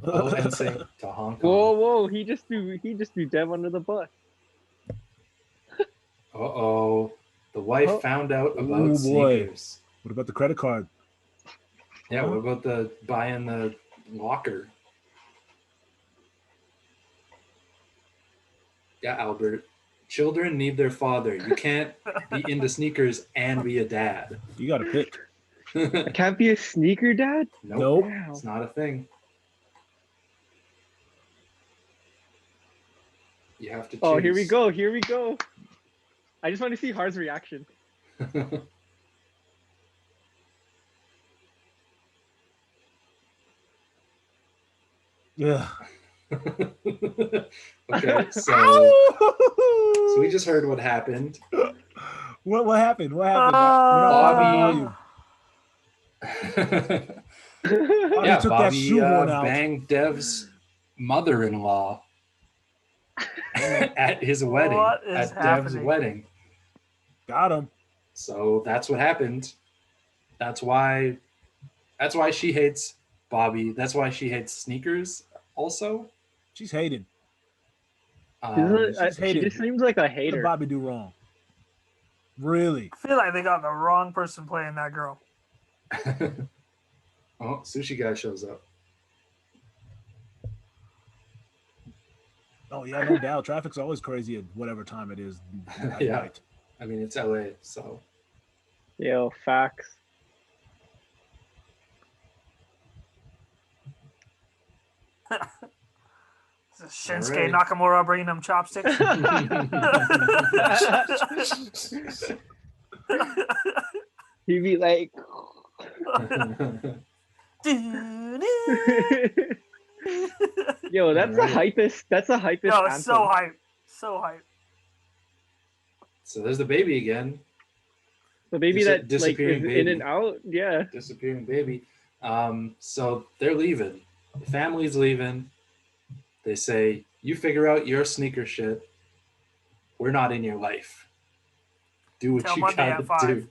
Follow NSYNC to Hong Kong. Whoa! He just threw Dev under the bus. Uh-oh. The wife found out about sneakers. What about the credit card? Yeah, what about the buying the locker? Yeah, Albert. Children need their father. You can't be into sneakers and be a dad. You got to pick. I can't be a sneaker dad? Nope. Wow. It's not a thing. You have to choose. Oh, here we go. I just want to see Har's reaction. Yeah. Okay, so we just heard what happened. What happened? What happened? Bobby. Yeah, took Bobby that shoehorn out. banged Dev's mother-in-law at his wedding. Dev's wedding. Got him. So that's what happened. That's why she hates Bobby. That's why she hates sneakers also. She's hated. She's hated. She just seems like a hater. What did Bobby do wrong? Really? I feel like they got the wrong person playing that girl. Oh, sushi guy shows up. Oh yeah, no doubt. Traffic's always crazy at whatever time it is. Yeah. Night. I mean, it's LA, so. Yo, facts. Shinsuke Nakamura bringing them chopsticks. He'd be like, yo, that's the hypest. That's the hypest. No, it's anthem. so hype. So hype. So there's the baby again. The baby that like disappearing is baby. in and out. Yeah. Disappearing baby. So they're leaving. The family's leaving. They say, you figure out your sneaker shit. We're not in your life. Do what Till you Monday gotta at 5. do.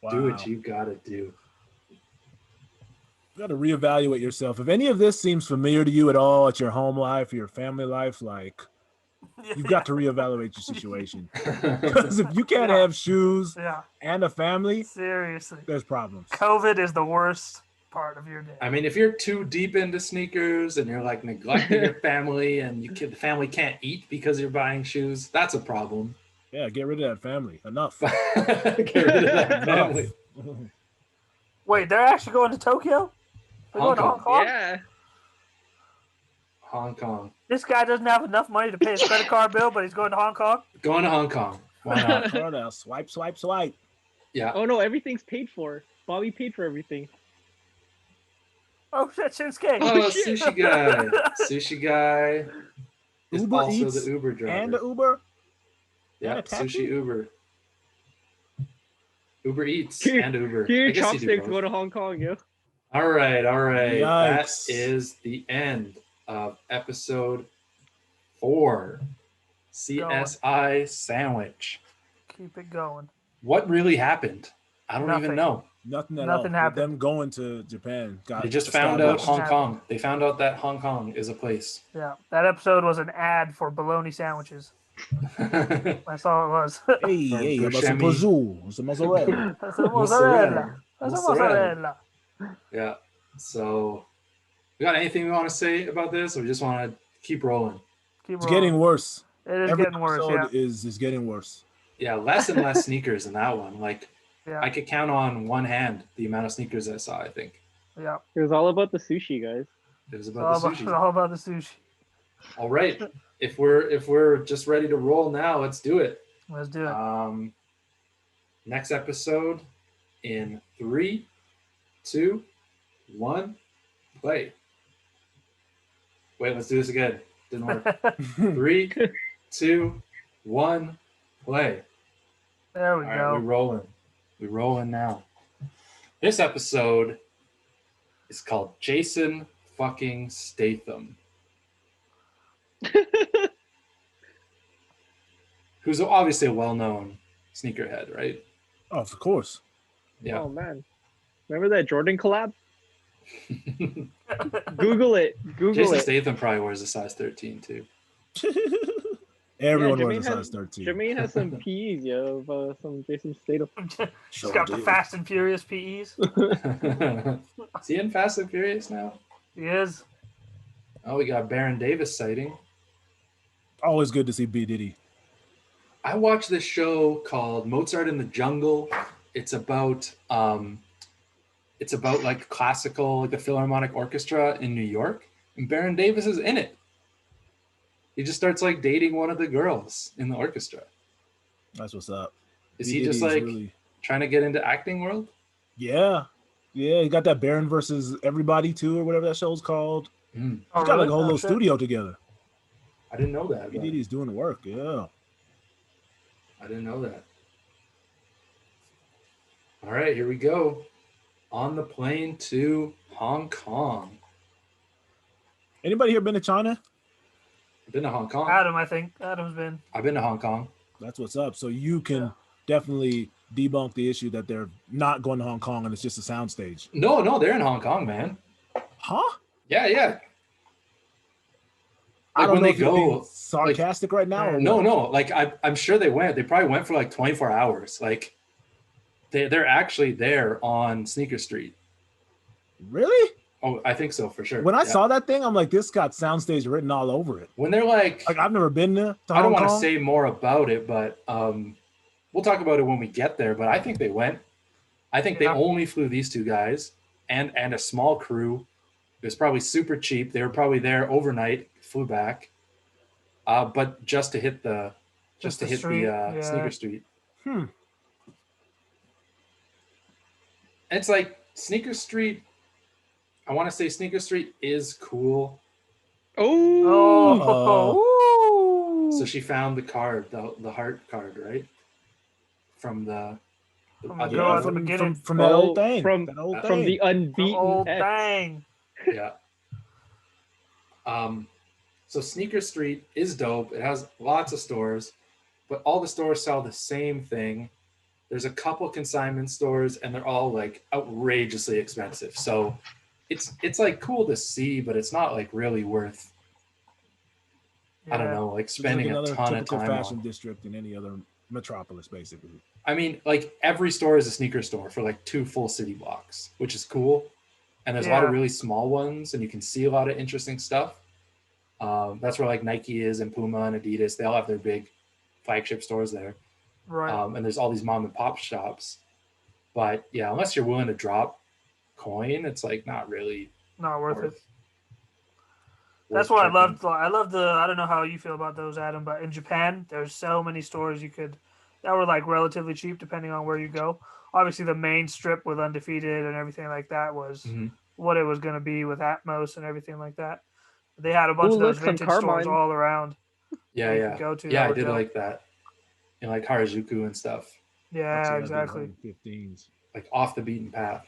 Wow. Do what you gotta do. You got to reevaluate yourself. If any of this seems familiar to you at all at your home life or your family life, like you've got to reevaluate your situation. Because if you can't have shoes and a family, seriously, there's problems. COVID is the worst part of your day. I mean, if you're too deep into sneakers and you're like neglecting your family and the family can't eat because you're buying shoes, that's a problem. Yeah, get rid of that family. Enough. Get rid of that family. Wait, they're actually going to Tokyo? They're going to Hong Kong? Yeah. Hong Kong. This guy doesn't have enough money to pay his credit card bill, but he's going to Hong Kong? Going to Hong Kong. Why not? Swipe, swipe, swipe. Yeah. Oh no, everything's paid for. Bobby paid for everything. Oh shit, Shinsuke. Oh, Sushi Guy. Sushi Guy is Uber also Eats the Uber driver. And the Uber? Yeah, and Sushi Uber. Uber Eats Here- and Uber. Here, I guess you do chopsticks both. go to Hong Kong, yo. All right. That Yikes. is the end of episode 4. CSI Sandwich. Keep it going. What really happened? I don't even know. Nothing at Nothing all. happened. Them going to Japan. They just found out established. Hong Kong. They found out that Hong Kong is a place. Yeah, that episode was an ad for bologna sandwiches. That's all it was. Hey, Or some Buscemi. prosciutto, some mozzarella. That's a mozzarella. That's a Mozzarella. mozzarella. Yeah. So, we got anything we want to say about this, or we just want to keep rolling? Keep It's rolling. getting worse. It is Every getting worse, yeah. episode is getting worse. Yeah, less and less sneakers in that one. Like, Yeah. I could count on one hand the amount of sneakers I saw. I think Yeah. It was all about the sushi, guys. it was It's about the all sushi. about, all about the sushi. All right, if we're just ready to roll now, let's do it. Let's do it. Next episode in 3, 2, 1, play. Wait, let's do this again. Didn't work. 3, 2, 1, play. There we All right, go. we're rolling. We're rolling now. This episode is called Jason fucking Statham. Who's obviously a well-known sneakerhead, right? Oh, of course. Yeah. Oh man. Remember that Jordan collab? Google it. Google Jason it. Statham probably wears a size 13 too. Everyone Yeah, wears a Jermaine size 13. Jermaine has some PEs, yo, of some Jason Statham. He's got the Fast and Furious PEs. Is he in Fast and Furious now? He is. Oh, we got Baron Davis sighting. Always good to see B. Diddy. I watched this show called Mozart in the Jungle. It's about like classical, like the Philharmonic Orchestra in New York, and Baron Davis is in it. He just starts like dating one of the girls in the orchestra. That's what's up. Is B. he just Diddy's like really... trying to get into acting world? Yeah. Yeah, he got that Baron versus Everybody too, or whatever that show's called. Mm. He's Oh, got like really? a whole Oh, little shit. studio together. I didn't know that. B. but Diddy's doing the work, yeah. I didn't know that. All right, here we go. On the plane to Hong Kong. Anybody here been to China? I've been to Hong Kong. Adam, I think. Adam's been. I've been to Hong Kong. That's what's up. So you can definitely debunk the issue that they're not going to Hong Kong and it's just a soundstage. No, they're in Hong Kong, man. Huh? Yeah. I Like don't when know they if you're being go, sarcastic right now. Or no. what. Like I'm sure they went. They probably went for like 24 hours. Like they're actually there on Sneaker Street. Really? Oh, I think so for sure. When I Yeah. saw that thing, I'm like, this got soundstage written all over it. When they're like I've never been there. I don't want to say more about it, but we'll talk about it when we get there. But I think they went. I think they only flew these two guys and a small crew. It was probably super cheap. They were probably there overnight, flew back, but just to hit the street, Sneaker Street. Hmm. It's like Sneaker Street. I want to say Sneaker Street is cool. Oh. So she found the card, the heart card, right? From the From the girl at the beginning. From that old thing. From that old from thing. the unbeaten Oh, X. dang. yeah. So Sneaker Street is dope. It has lots of stores, but all the stores sell the same thing. There's a couple consignment stores, and they're all like outrageously expensive. So it's like cool to see, but it's not like really worth. I don't know, like spending a ton of time fashion on. district in any other metropolis, basically. I mean, like every store is a sneaker store for like 2 full city blocks, which is cool. And there's a lot of really small ones, and you can see a lot of interesting stuff. That's where like Nike is, and Puma and Adidas. They all have their big flagship stores there. Right. And there's all these mom and pop shops. But yeah, unless you're willing to drop coin, it's like not really worth it. That's why I love the, I don't know how you feel about those, Adam, but in Japan, there's so many stores that were like relatively cheap depending on where you go. Obviously, the main strip with Undefeated and everything like that was what it was going to be with Atmos and everything like that. They had a bunch of those vintage stores all around. Yeah, yeah. Go to. Yeah, I did like that. In like Harajuku and stuff. Yeah, exactly. 15s. Like off the beaten path.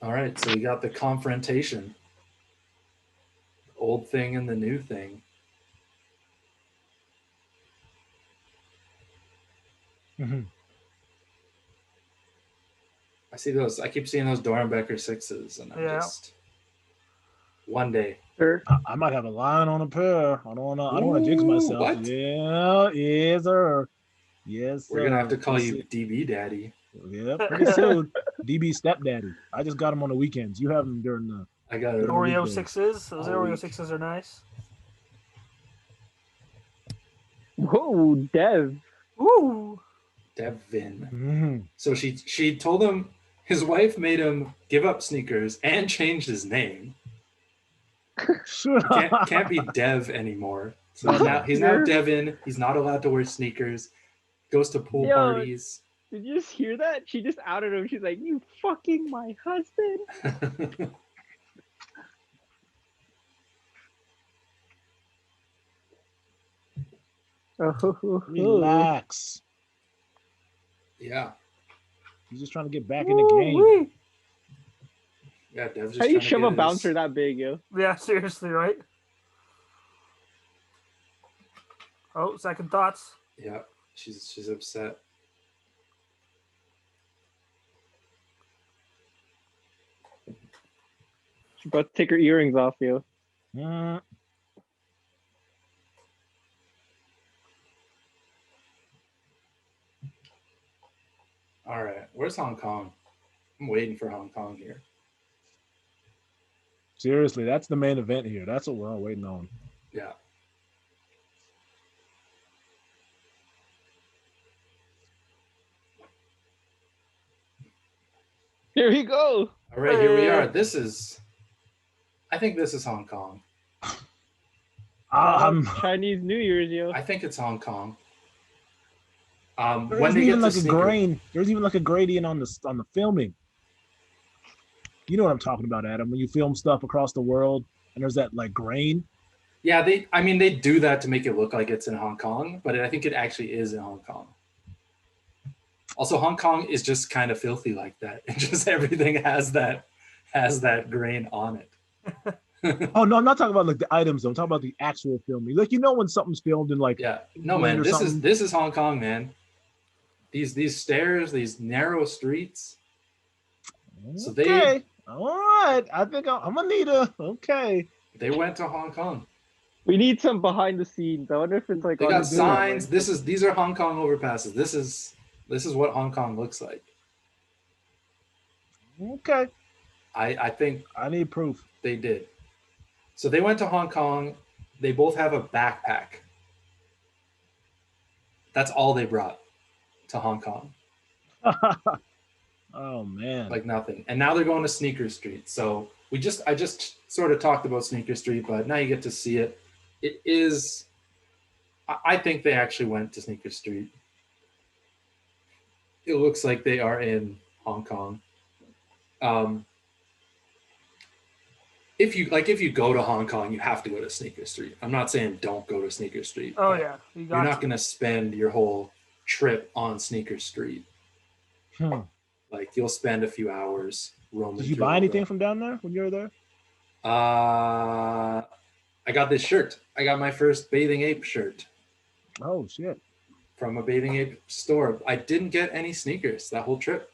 All right, so we got the confrontation. Old thing and the new thing. Mm-hmm. I keep seeing those Dornbecker 6s, and I'm just one day. Sure. I might have a line on a pair. I don't want to jinx myself. What? Yeah, yes, sir. Yes, sir. We're gonna have to call you DB Daddy. Yeah, pretty soon. DB Stepdaddy. I just got them on the weekends. You have them during the. I got it. Oreo 6s. Those Oreo 6s are nice. Whoa, Dev. Ooh. Devin. Mm-hmm. So she told him his wife made him give up sneakers and change his name. Can't be Dev anymore. So he's now Devin. He's not allowed to wear sneakers. Goes to pool parties. Did you just hear that? She just outed him. She's like, "You fucking my husband." Relax. Yeah. He's just trying to get back in the game. Yeah, Dev's just how do you shove a bouncer that big, yo? Yeah, seriously, right? Oh, second thoughts. Yeah, she's upset. She's about to take her earrings off, yo. All right, where's Hong Kong? I'm waiting for Hong Kong here. Seriously, that's the main event here. That's what we're all waiting on. Yeah. Here we go. All right, here we are. I think this is Hong Kong. Chinese New Year's, yo. I think it's Hong Kong. There's even like a grain. There's even like a gradient on the filming. You know what I'm talking about, Adam? When you film stuff across the world and there's that like grain. Yeah, they do that to make it look like it's in Hong Kong, but I think it actually is in Hong Kong. Also, Hong Kong is just kind of filthy like that. It just everything has that grain on it. Oh no, I'm not talking about like the items though. I'm talking about the actual filming. Like when something's filmed in like no man, this is Hong Kong, man. These stairs, these narrow streets. So all right. I think I'm gonna need okay. They went to Hong Kong. We need some behind the scenes. I wonder if it's like they got signs. These are Hong Kong overpasses. This is what Hong Kong looks like. Okay. I think I need proof. They did. So they went to Hong Kong. They both have a backpack. That's all they brought to Hong Kong. Oh man. Like nothing. And now they're going to Sneaker Street. So I just sort of talked about Sneaker Street, but now you get to see it. It is, I think they actually went to Sneaker Street. It looks like they are in Hong Kong. If you go to Hong Kong, you have to go to Sneaker Street. I'm not saying don't go to Sneaker Street. Oh yeah, you're not going to spend your whole trip on Sneaker Street. Like you'll spend a few hours roaming. Did you buy anything from down there when you were there? I got this shirt. I got my first Bathing Ape shirt. Oh shit! from a Bathing Ape store. I didn't get any sneakers that whole trip.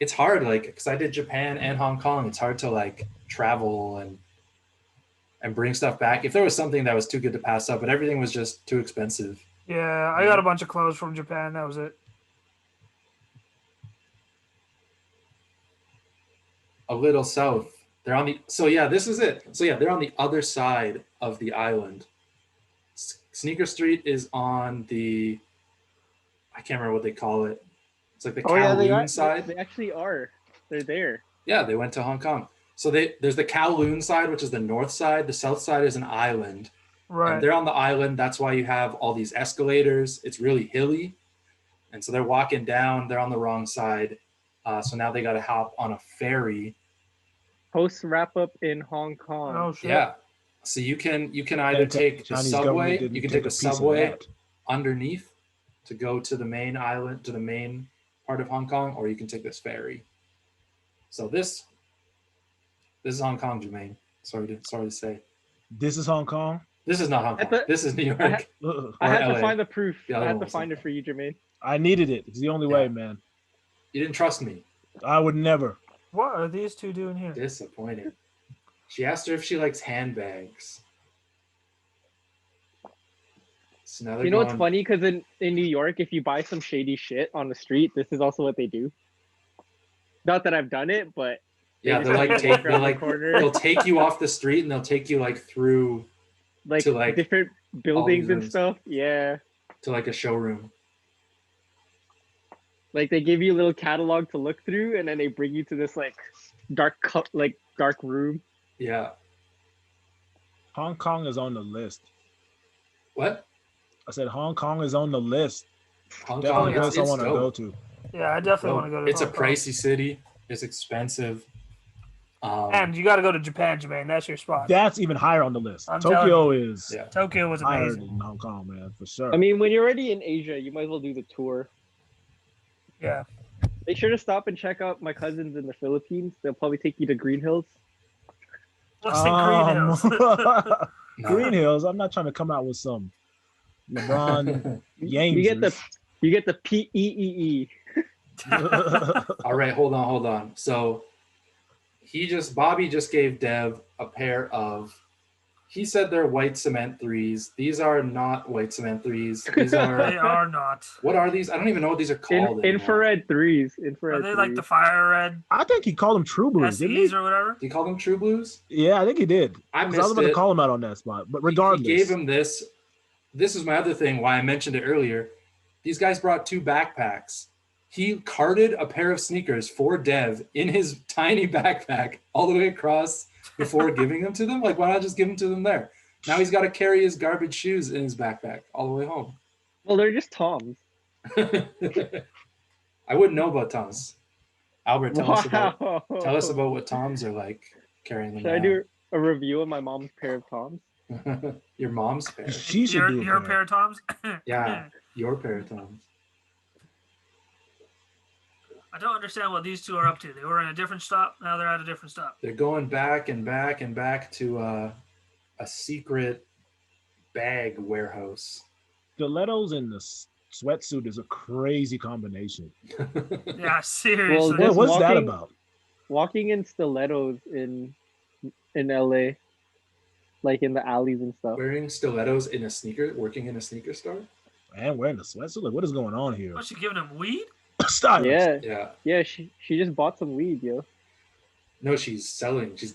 It's hard, like, because I did Japan and Hong Kong. It's hard to like travel and bring stuff back. If there was something that was too good to pass up, but everything was just too expensive. Yeah, I got a bunch of clothes from Japan. That was it. A little south. They're on the, so yeah, this is it. So yeah, they're on the other side of the island. Sneaker Street is on the, I can't remember what they call it. It's like the Kowloon side. They actually are. They're there. Yeah, they went to Hong Kong. So there's the Kowloon side, which is the north side. The south side is an island. Right. And they're on the island. That's why you have all these escalators. It's really hilly. And so they're walking down. They're on the wrong side. So now they got to hop on a ferry. Post wrap up in Hong Kong. Oh shit. Yeah. So you can either take the subway. You can take the subway underneath to go to the main island, to the main part of Hong Kong, or you can take this ferry. So this is Hong Kong, Jermaine. Sorry to say. This is Hong Kong? This is not Hong Kong. This is New York. I had to find the proof. I had to find it for you, Jermaine. I needed it. It's the only way, man. You didn't trust me. I would never. What are these two doing here? Disappointing. She asked her if she likes handbags. So now you know what's funny? Because in New York, if you buy some shady shit on the street, this is also what they do. Not that I've done it, but yeah, they'll take you off the street and they'll take you like through to like different buildings and stuff. Yeah. To like a showroom. Like they give you a little catalog to look through, and then they bring you to this like dark room. Yeah. Hong Kong is on the list. What? I said Hong Kong is on the list. Hong Kong is I want to go to. Yeah, I definitely want to go to. It's a pricey city. It's expensive. And you got to go to Japan, Jermaine. That's your spot. That's even higher on the list. Tokyo is. Yeah. Tokyo was amazing. Higher than Hong Kong, man, for sure. I mean, when you're already in Asia, you might as well do the tour. Yeah. Make sure to stop and check out my cousins in the Philippines. They'll probably take you to Green Hills. What's Green Hills? Green Hills. I'm not trying to come out with some LeBron James. You get the PEEE. All right, hold on. So Bobby just gave Dev a pair of, he said they're white cement threes. These are not white cement threes. These are they are not. What are these? I don't even know what these are called. Infrared threes. Are they like the fire red? I think he called them True Blues, didn't he? Or whatever. Did he call them True Blues? Yeah, I think he did. I was about to call him out on that spot, but regardless, he gave him this. This is my other thing. Why I mentioned it earlier. These guys brought 2 backpacks. He carted a pair of sneakers for Dev in his tiny backpack all the way across before giving them to them. Like, why not just give them to them there? Now he's got to carry his garbage shoes in his backpack all the way home. Well, they're just Toms. I wouldn't know about Toms. Albert, tell us about what Toms are like carrying them. Should I do a review of my mom's pair of Toms? Your mom's pair. She should do your pair of Toms? Yeah, your pair of Toms. I don't understand what these two are up to. They were in a different stop. Now they're at a different stop. They're going back and back and back to a secret bag warehouse. Stilettos and the sweatsuit is a crazy combination. Yeah, seriously. Well, what's that about? Walking in stilettos in LA, like in the alleys and stuff. Wearing stilettos working in a sneaker store? And wearing a sweatsuit? Like, what is going on here? What's she giving him, weed? Stop. Yeah. She just bought some weed, yo. No, she's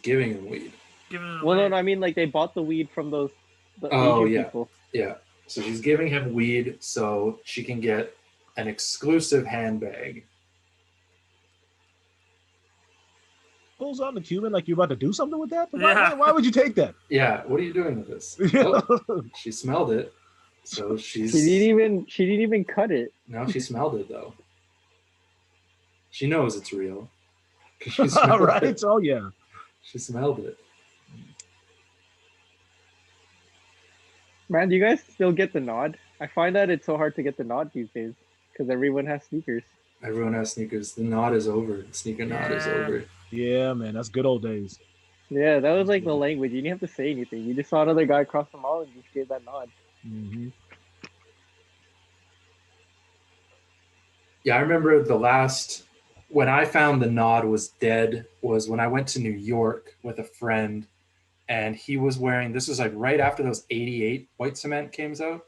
giving him weed. No, I mean like they bought the weed from the Asian people. Yeah. So she's giving him weed so she can get an exclusive handbag. Pulls on the Cuban like you're about to do something with that? Yeah. Why would you take that? Yeah, what are you doing with this? She smelled it. So she didn't even cut it. No, she smelled it though. She knows it's real. All right. It. Oh yeah. She smelled it. Man, do you guys still get the nod? I find that it's so hard to get the nod these days because everyone has sneakers. Everyone has sneakers. The nod is over. The sneaker nod is over. Yeah, man, that's good old days. Yeah, that was like the language. You didn't have to say anything. You just saw another guy across the mall and you just gave that nod. Mm-hmm. Yeah, I remember when I found the Nod was dead was when I went to New York with a friend, and he was wearing, this was like right after those 88 white cement came out.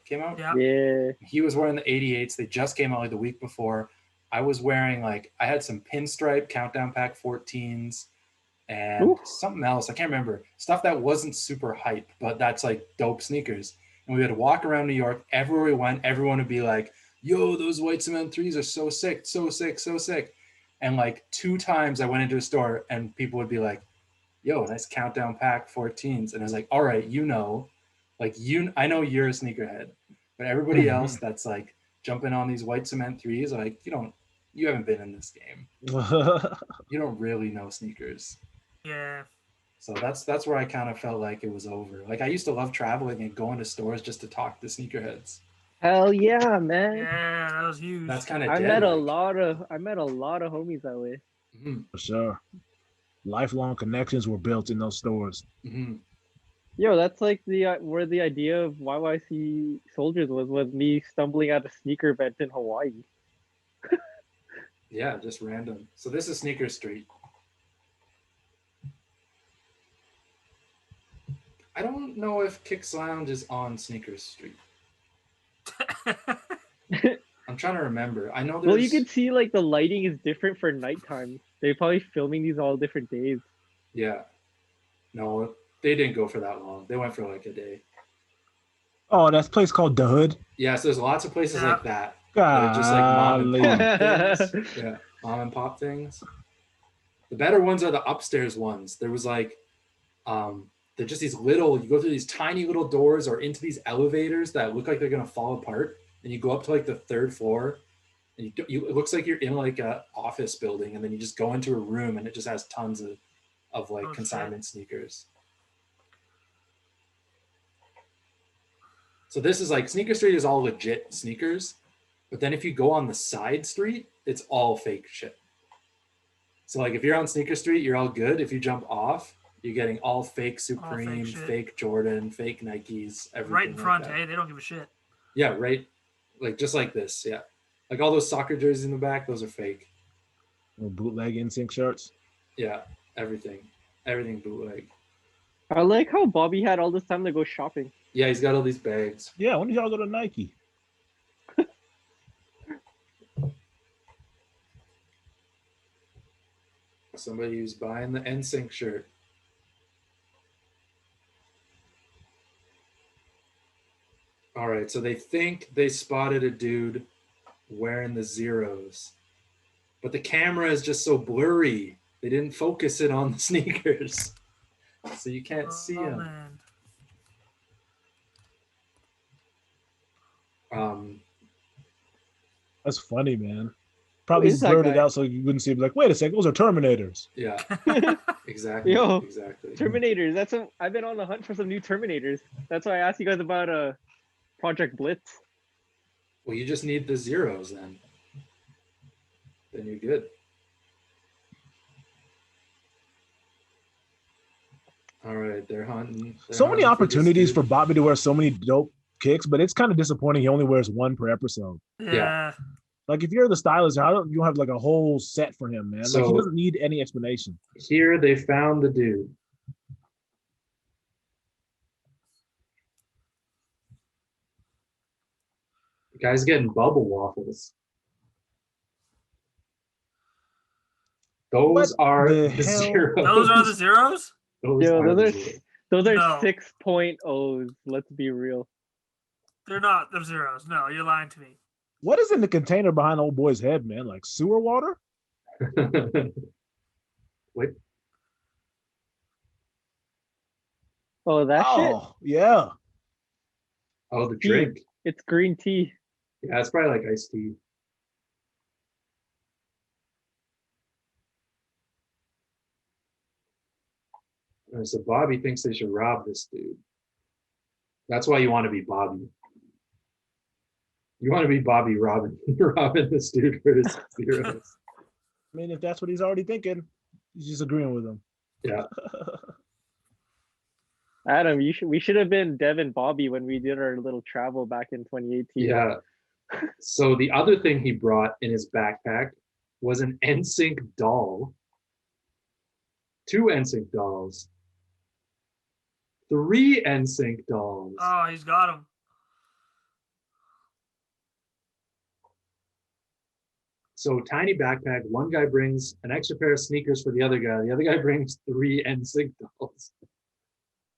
Yeah. He was wearing the 88s. They just came out like the week before. I was wearing I had some pinstripe countdown pack 14s and something else. I can't remember. Stuff that wasn't super hype, but that's like dope sneakers. And we had to walk around New York. Everywhere we went, everyone would be like, yo, those white cement 3s are so sick, so sick, so sick. And like 2 times I went into a store and people would be like, yo, nice countdown pack 14s. And I was like, all right, I know you're a sneakerhead, but everybody else that's like jumping on these white cement 3s, like, you haven't been in this game. You don't really know sneakers. Yeah. So that's where I kind of felt like it was over. Like, I used to love traveling and going to stores just to talk to sneakerheads. Hell yeah, man. Yeah, that was huge. That's kind of I met a lot of homies that way. Mm-hmm. For sure. Lifelong connections were built in those stores. Mm-hmm. Yo, that's like where the idea of YYC SOLEdiers was me stumbling at a sneaker event in Hawaii. Yeah, just random. So this is Sneaker Street. I don't know if Kicks Lounge is on Sneaker Street. I'm trying to remember. I know there's... Well, you can see like the lighting is different for nighttime. They're probably filming these all different days. Yeah. No, they didn't go for that long. They went for like a day. Oh, that's a place called The Hood? Yeah, so there's lots of places like that. God. Just like mom and pop things. Yeah, mom and pop things. The better ones are the upstairs ones. There was like, they're just these little, you go through these tiny little doors or into these elevators that look like they're going to fall apart. And you go up to like the 3rd floor. And it looks like you're in like a office building. And then you just go into a room and it just has tons of like consignment sneakers. So this is like, Sneaker Street is all legit sneakers. But then if you go on the side street, it's all fake shit. So like if you're on Sneaker Street, you're all good. If you jump off, you're getting all fake Supreme, fake Jordan, fake Nikes, everything. Right in front, hey, they don't give a shit. Yeah, right. Like just like this, yeah. Like all those soccer jerseys in the back, those are fake. Or bootleg NSYNC shirts. Yeah, everything bootleg. I like how Bobby had all this time to go shopping. Yeah, he's got all these bags. Yeah, when did y'all go to Nike? Somebody who's buying the NSYNC shirt. All right, so they think they spotted a dude wearing the zeros, but the camera is just so blurry. They didn't focus it on the sneakers, so you can't see him. Man. That's funny, man. Probably blurred it out so you wouldn't see it. Like, wait a second, those are Terminators. Yeah, exactly. Yo, exactly. Terminators. I've been on the hunt for some new Terminators. That's why I asked you guys about Project Blitz. Well, you just need the zeros then. Then you're good. All right, they're hunting. So many opportunities for Bobby to wear so many dope kicks, but it's kind of disappointing he only wears one per episode. Yeah. Like if you're the stylist, you have like a whole set for him, man. So, like he doesn't need any explanation. Here they found the dude. The guy's getting bubble waffles. Those are the zeros. Those are the zeros? Those are 6.0s. Let's be real. They're not the zeros. No, you're lying to me. What is in the container behind the old boy's head, man? Like sewer water? Wait. Oh, that shit? Oh, yeah. Oh, the drink. It's green tea. Yeah, it's probably like iced tea. So Bobby thinks they should rob this dude. That's why you want to be Bobby. You want to be Bobby robbing this dude for his zeros. I mean, if that's what he's already thinking, he's just agreeing with him. Yeah. Adam, we should have been Dev and Bobby when we did our little travel back in 2018. Yeah. So the other thing he brought in his backpack was an NSYNC doll, 2 NSYNC dolls, 3 NSYNC dolls. Oh, he's got them. So tiny backpack. One guy brings an extra pair of sneakers for the other guy. The other guy brings 3 NSYNC dolls.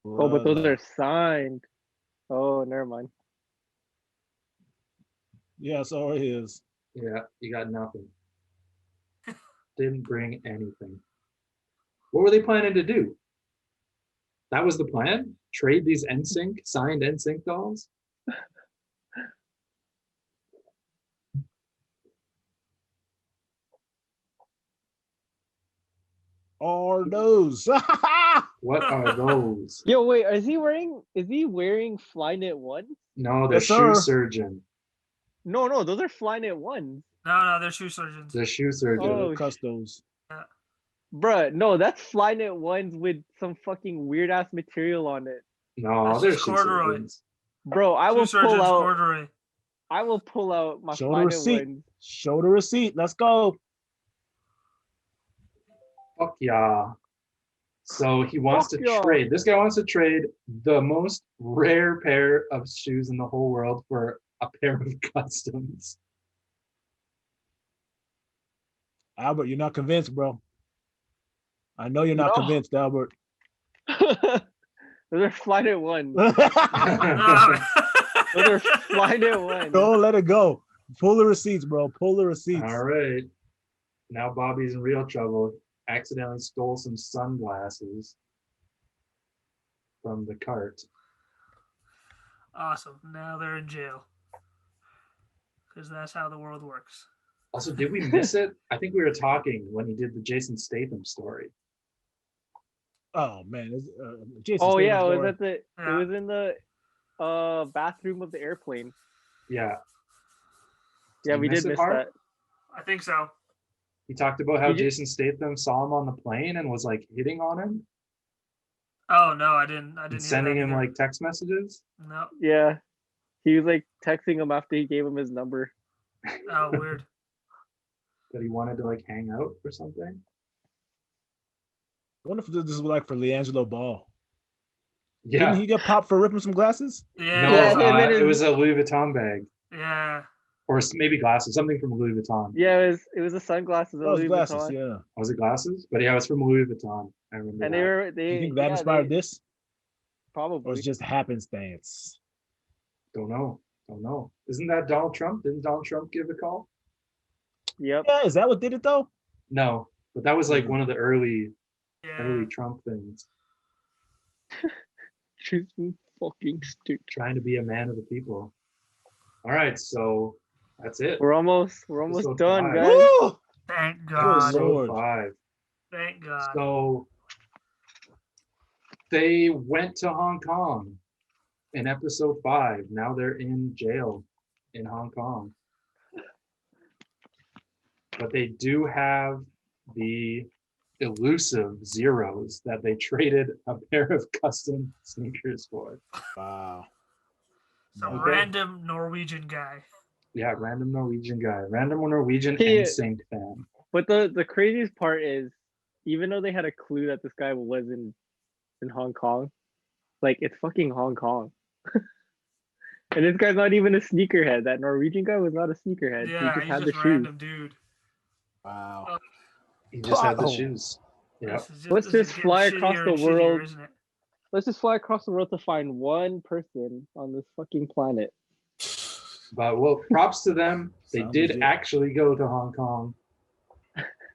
Oh, but those are signed. Oh, never mind. Yeah, so it is. Yeah, you got nothing. Didn't bring anything. What were they planning to do? That was the plan? Trade these NSYNC, signed NSYNC dolls? Are those? What are those? Yo, wait, is he wearing Flyknit ones? No, they're Yes, shoe sir. surgeon. No, those are Flyknit ones. No, they're shoe surgeons. The shoe surgeon. Oh, Custos. Bruh, no, that's Flyknit ones with some fucking weird ass material on it. No, That's they're just shoe corduroy. surgeons. Bro, I Shoe will surgeons pull out. corduroy. I will pull out my Show the Flyknit receipt. ones. Show the receipt. Let's go. Fuck yeah. So he wants Fuck to yeah. trade. This guy wants to trade the most rare pair of shoes in the whole world for a pair of customs. Albert, you're not convinced, bro. I know you're not No. convinced, Albert. Those are Flyknit ones. No. Those are Flyknit ones. Don't let it go. Pull the receipts, bro. Pull the receipts. All right. Now Bobby's in real trouble. Accidentally stole some sunglasses from the cart. Awesome. Now they're in jail. Because that's how the world works. Also, did we miss it? I think we were talking when he did the Jason Statham story. Oh man, Jason Oh yeah, Statham's it was story. at the. Yeah. It was in the bathroom of the airplane. Yeah. Yeah, you we miss did it, miss Art? that. I think so. He talked about how Did you- Jason Statham saw him on the plane and was like hitting on him Oh no, I didn't and hear sending that him either. like text messages. No. Yeah, he was like texting him after he gave him his number. Oh, weird. That he wanted to like hang out or something. I wonder if this was like for LiAngelo Ball. Yeah. Didn't he get popped for ripping some glasses? Yeah. No, Yeah, and then it was a Louis Vuitton bag. Yeah. Or maybe glasses, something from Louis Vuitton. Yeah, it was the sunglasses. That was Louis glasses, Vuitton. yeah. Was it glasses? But yeah, it was from Louis Vuitton. I remember And that. You think that inspired this? Or Probably. it's just happenstance? Don't know. Isn't that Donald Trump? Didn't Donald Trump give a call? Yep. Yeah, is that what did it though? No, but that was like one of the early Yeah. Trump things. She's fucking stupid. Trying to be a man of the people. All right, so that's it. We're almost Episode done, 5. guys. Woo! Thank God. Episode Lord. 5. Thank God. So they went to Hong Kong in episode 5. Now they're in jail in Hong Kong. But they do have the elusive zeros that they traded a pair of custom sneakers for. Wow. Some Okay. random Norwegian guy. Yeah, random Norwegian guy. Random Norwegian Yeah. NSYNC fan. But the craziest part is, even though they had a clue that this guy was in Hong Kong, like it's fucking Hong Kong. And this guy's not even a sneakerhead. That Norwegian guy was not a sneakerhead. Yeah, he just had the he's just shoes. random dude. Wow. He just had the Wow. shoes. Yeah. Let's this is just getting fly shittier across and the shittier, world. isn't it? Let's just fly across the world to find one person on this fucking planet. But well, props to them. They Sounds did legit. actually go to Hong Kong.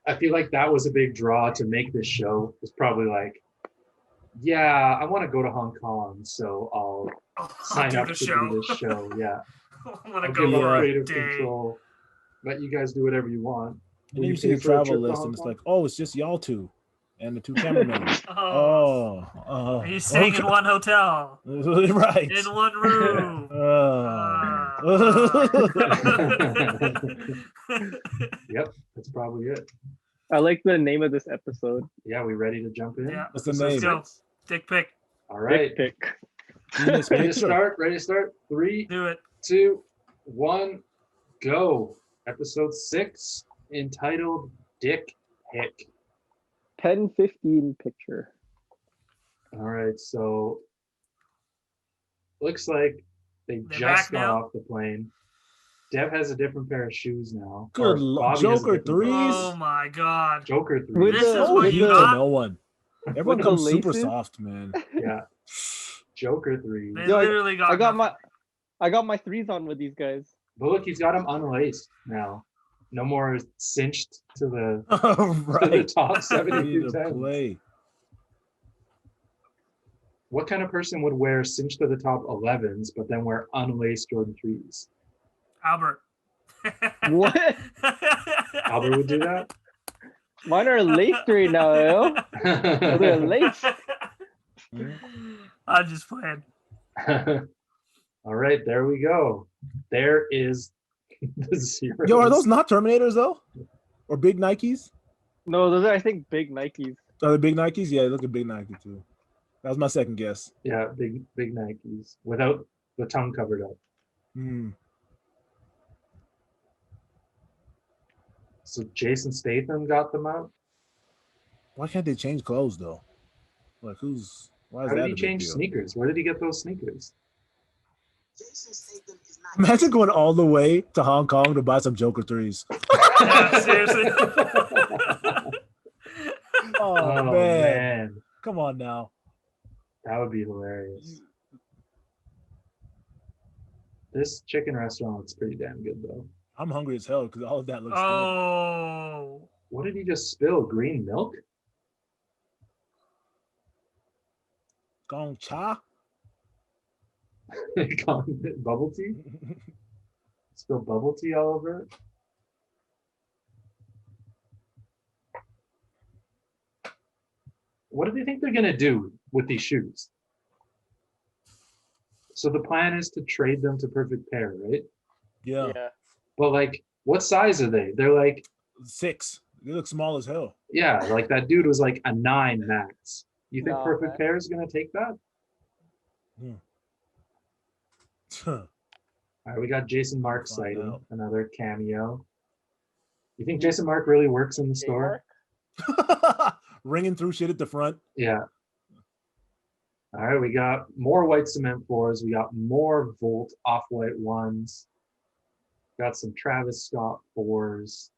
I feel like that was a big draw to make this show. It's probably like, yeah, I want to go to Hong Kong, so I'll I'll sign do up the to show. do this show. Yeah, I'm gonna I'll go give up for a creative day. control. Let you guys do whatever you want. And Will then you you see pay the for a travel trip to list, Hong and it's Kong? like, oh, it's just y'all two and the two cameramen. Oh, he's staying in okay. one hotel, Right. in one room. Yep, that's probably it. I like the name of this episode. Yeah, we ready to jump in? Yeah. What's the Episode name? Let's go. 6? Dick pic. All right, Dick pic. Penis ready to picture. start? Ready to start? 3, Do it. 2, 1. go. Episode 6, entitled Dick Pic. 10-15 picture. All right, so looks like they're just got off the plane. Dev has a different pair of shoes now. Good Joker threes. Oh my god. Joker threes. This is what you got? No one. Everyone comes super soft, man. Yeah. Joker threes. They literally got I got my threes on with these guys. But look, he's got them unlaced now. No more cinched to the, to the top 72 play. What kind of person would wear cinched to the top 11s, but then wear unlaced Jordan 3s? Albert. What? Albert would do that? Mine are laced right now, yo. They're laced. I'm just playing. All right, there we go. There is the zeros. Yo, are those not Terminators though? Or big Nikes? No, those are, I think, big Nikes. Are they big Nikes? Yeah, they look at big Nike too. That was my second guess. Yeah, big Nikes without the tongue covered up. So Jason Statham got them out. Why can't they change clothes though? Like why is How that did he change sneakers? Where did he get those sneakers? Imagine going all the way to Hong Kong to buy some Joker threes. Yeah, seriously. Oh man. Come on now. That would be hilarious. This chicken restaurant looks pretty damn good though. I'm hungry as hell because all of that looks good. What did he just spill? Green milk? Gong cha? Bubble tea? Spill bubble tea all over it? What do they think they're going to do with these shoes? So the plan is to trade them to Perfect Pair, right? Yeah. But like, what size are they? They're like 6. They look small as hell. Yeah, like that dude was like a 9 max. You think Perfect Pair is going to take that? All right, we got Jason Mark sighting, another cameo. You think Jason Mark really works in the store? Ringing through shit at the front. Yeah. All right, we got more white cement 4s. We got more Volt off-white 1s. Got some Travis Scott 4s.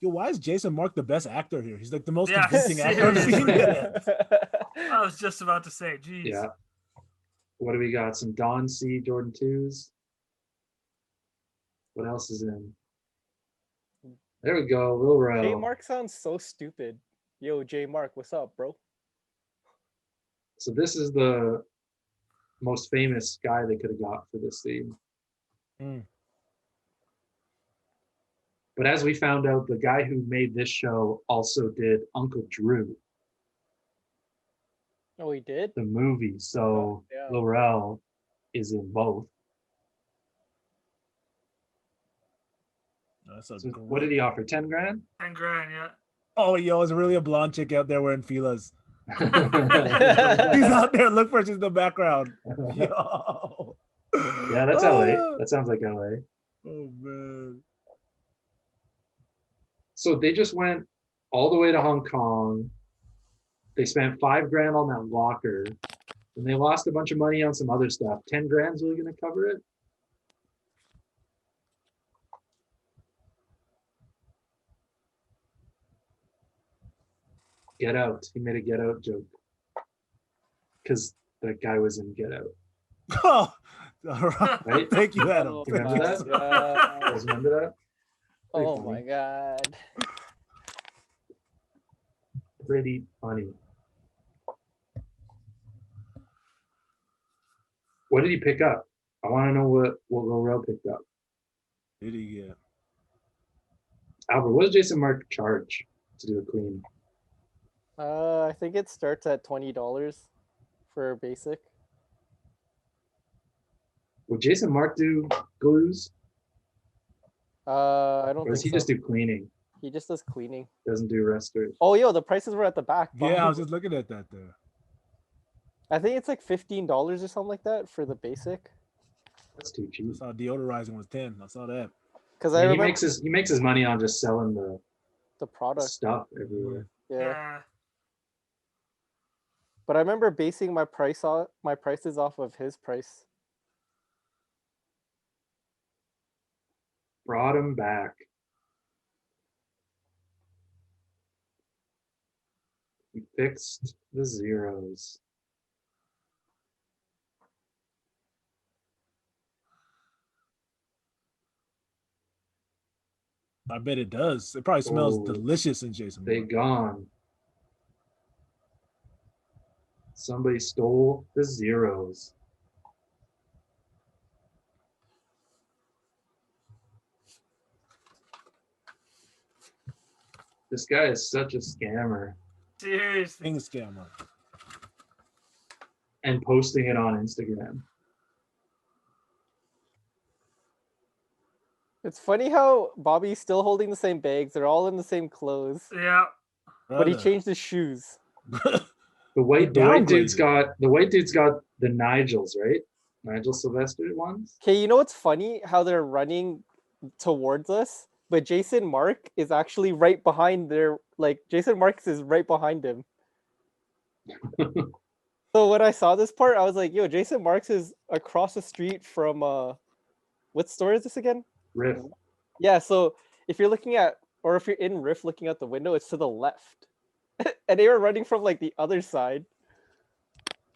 Yo, why is Jason Mark the best actor here? He's like the most convincing actor I've seen. I was just about to say, geez. Yeah. What do we got? Some Don C Jordan 2s. What else is in? There we go, Lil Rel. J Mark sounds so stupid. Yo, J Mark, what's up, bro? So this is the most famous guy they could have got for this theme. But as we found out, the guy who made this show also did Uncle Drew. Oh, he did? The movie. So Lil Rel is in both. So what did he offer? 10 grand? 10 grand, yeah. Oh, yo, it's really a blonde chick out there wearing Fila's. He's out there. Look for us in the background. Yo. Yeah, that's LA. That sounds like LA. Oh, man. So they just went all the way to Hong Kong. They spent 5 grand on that locker. And they lost a bunch of money on some other stuff. 10 grand's really going to cover it? Get Out. He made a Get Out joke. Because that guy was in Get Out. Oh, all right. Right? Thank you, Adam. Remember that? You guys remember that? Oh my God. Pretty funny. What did he pick up? I want to know what Lil Rel picked up. Did he get? Albert, what does Jason Mark charge to do a clean? I think it starts at $20 for basic. Would Jason Mark do glues? I don't. Or does he just do cleaning? He just does cleaning. Doesn't do restores. Oh, yo, the prices were at the back. Yeah, I was just looking at that there. I think it's like $15 or something like that for the basic. That's too cheap. I saw deodorizing was 10. I saw that. Because he makes his money on just selling the product stuff everywhere. Yeah. But I remember basing my prices off of his price. Brought him back. He fixed the zeros. I bet it does. It probably smells delicious in Jason. They gone. Somebody stole the zeros. This guy is such a scammer. Seriously. Being a scammer. And posting it on Instagram. It's funny how Bobby's still holding the same bags. They're all in the same clothes. Yeah. But he changed his shoes. The white dude's got the Nigels, right? Nigel Sylvester ones. Okay, you know what's funny? How they're running towards us, but Jason Mark is actually right behind Jason Marks is right behind him. So when I saw this part, I was like, yo, Jason Marks is across the street from what store is this again? Riff. Yeah, so if you're in Riff looking out the window, it's to the left. And they were running from like the other side.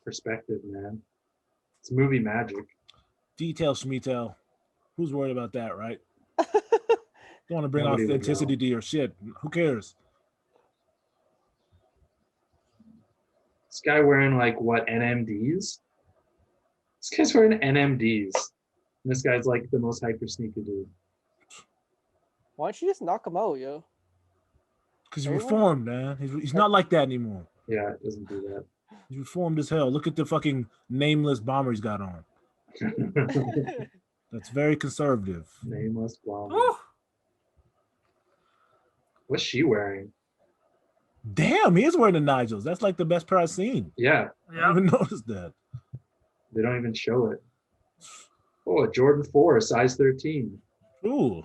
Perspective, man. It's movie magic. Detail, Schmeatel. Who's worried about that, right? You want to bring authenticity to your shit. Who cares? This guy wearing like what, NMDs? This guy's wearing NMDs. And this guy's like the most hyper sneaker dude. Why don't you just knock him out, yo? Because he's reformed, man. He's not like that anymore. Yeah, it doesn't do that. He's reformed as hell. Look at the fucking nameless bomber he's got on. That's very conservative. Nameless bomber. What's she wearing? Damn, he is wearing the Nigels. That's like the best pair I've seen. Yeah. I didn't even notice that. They don't even show it. Oh, a Jordan 4, size 13. Ooh.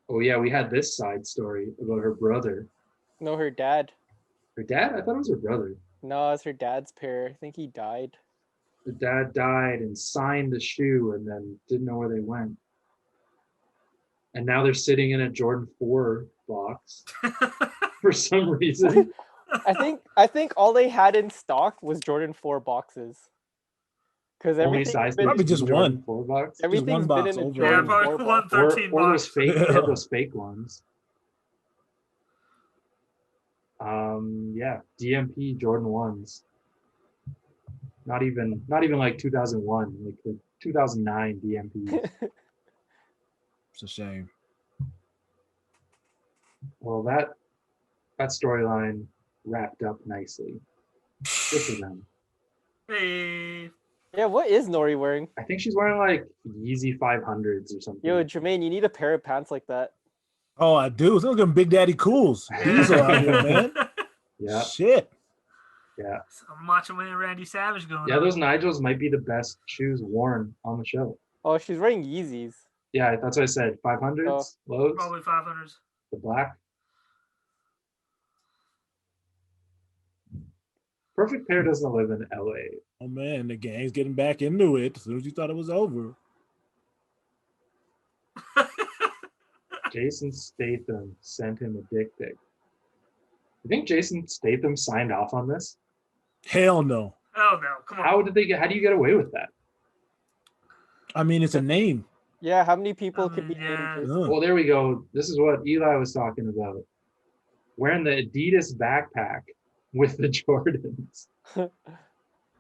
Oh, yeah, we had this side story about her brother. No, her dad. Her dad? I thought it was her brother. No, it's her dad's pair. I think he died. The dad died and signed the shoe and then didn't know where they went. And now they're sitting in a Jordan 4 box for some reason. I think all they had in stock was Jordan 4 boxes. Because everything's been probably just Jordan one 4 box. Everything's been in a Jordan 4 box. 13 or those fake, they had those fake ones. Yeah, DMP Jordan 1s. Not even like 2001, like the 2009 DMP. It's a shame. Well, that storyline wrapped up nicely. Good for them. Hey. Yeah, what is Nori wearing? I think she's wearing like Yeezy 500s or something. Yo, Jermaine, you need a pair of pants like that. Oh, I do. Look at Big Daddy Cools. Diesel out here, man. Yeah. Shit. Yeah. Some Macho Man Randy Savage going on. Yeah, those Nigels might be the best shoes worn on the show. Oh, she's wearing Yeezys. Yeah, that's what I said. 500s, lows. Probably 500s. The black. Perfect Pair doesn't live in LA. Oh man, the gang's getting back into it as soon as you thought it was over. Jason Statham sent him a dick pic. You think Jason Statham signed off on this? Hell no. Oh no, come on. How do you get away with that? I mean, it's a name. Yeah, how many people could be yeah. named? Well, there we go. This is what Eli was talking about. Wearing the Adidas backpack with the Jordans.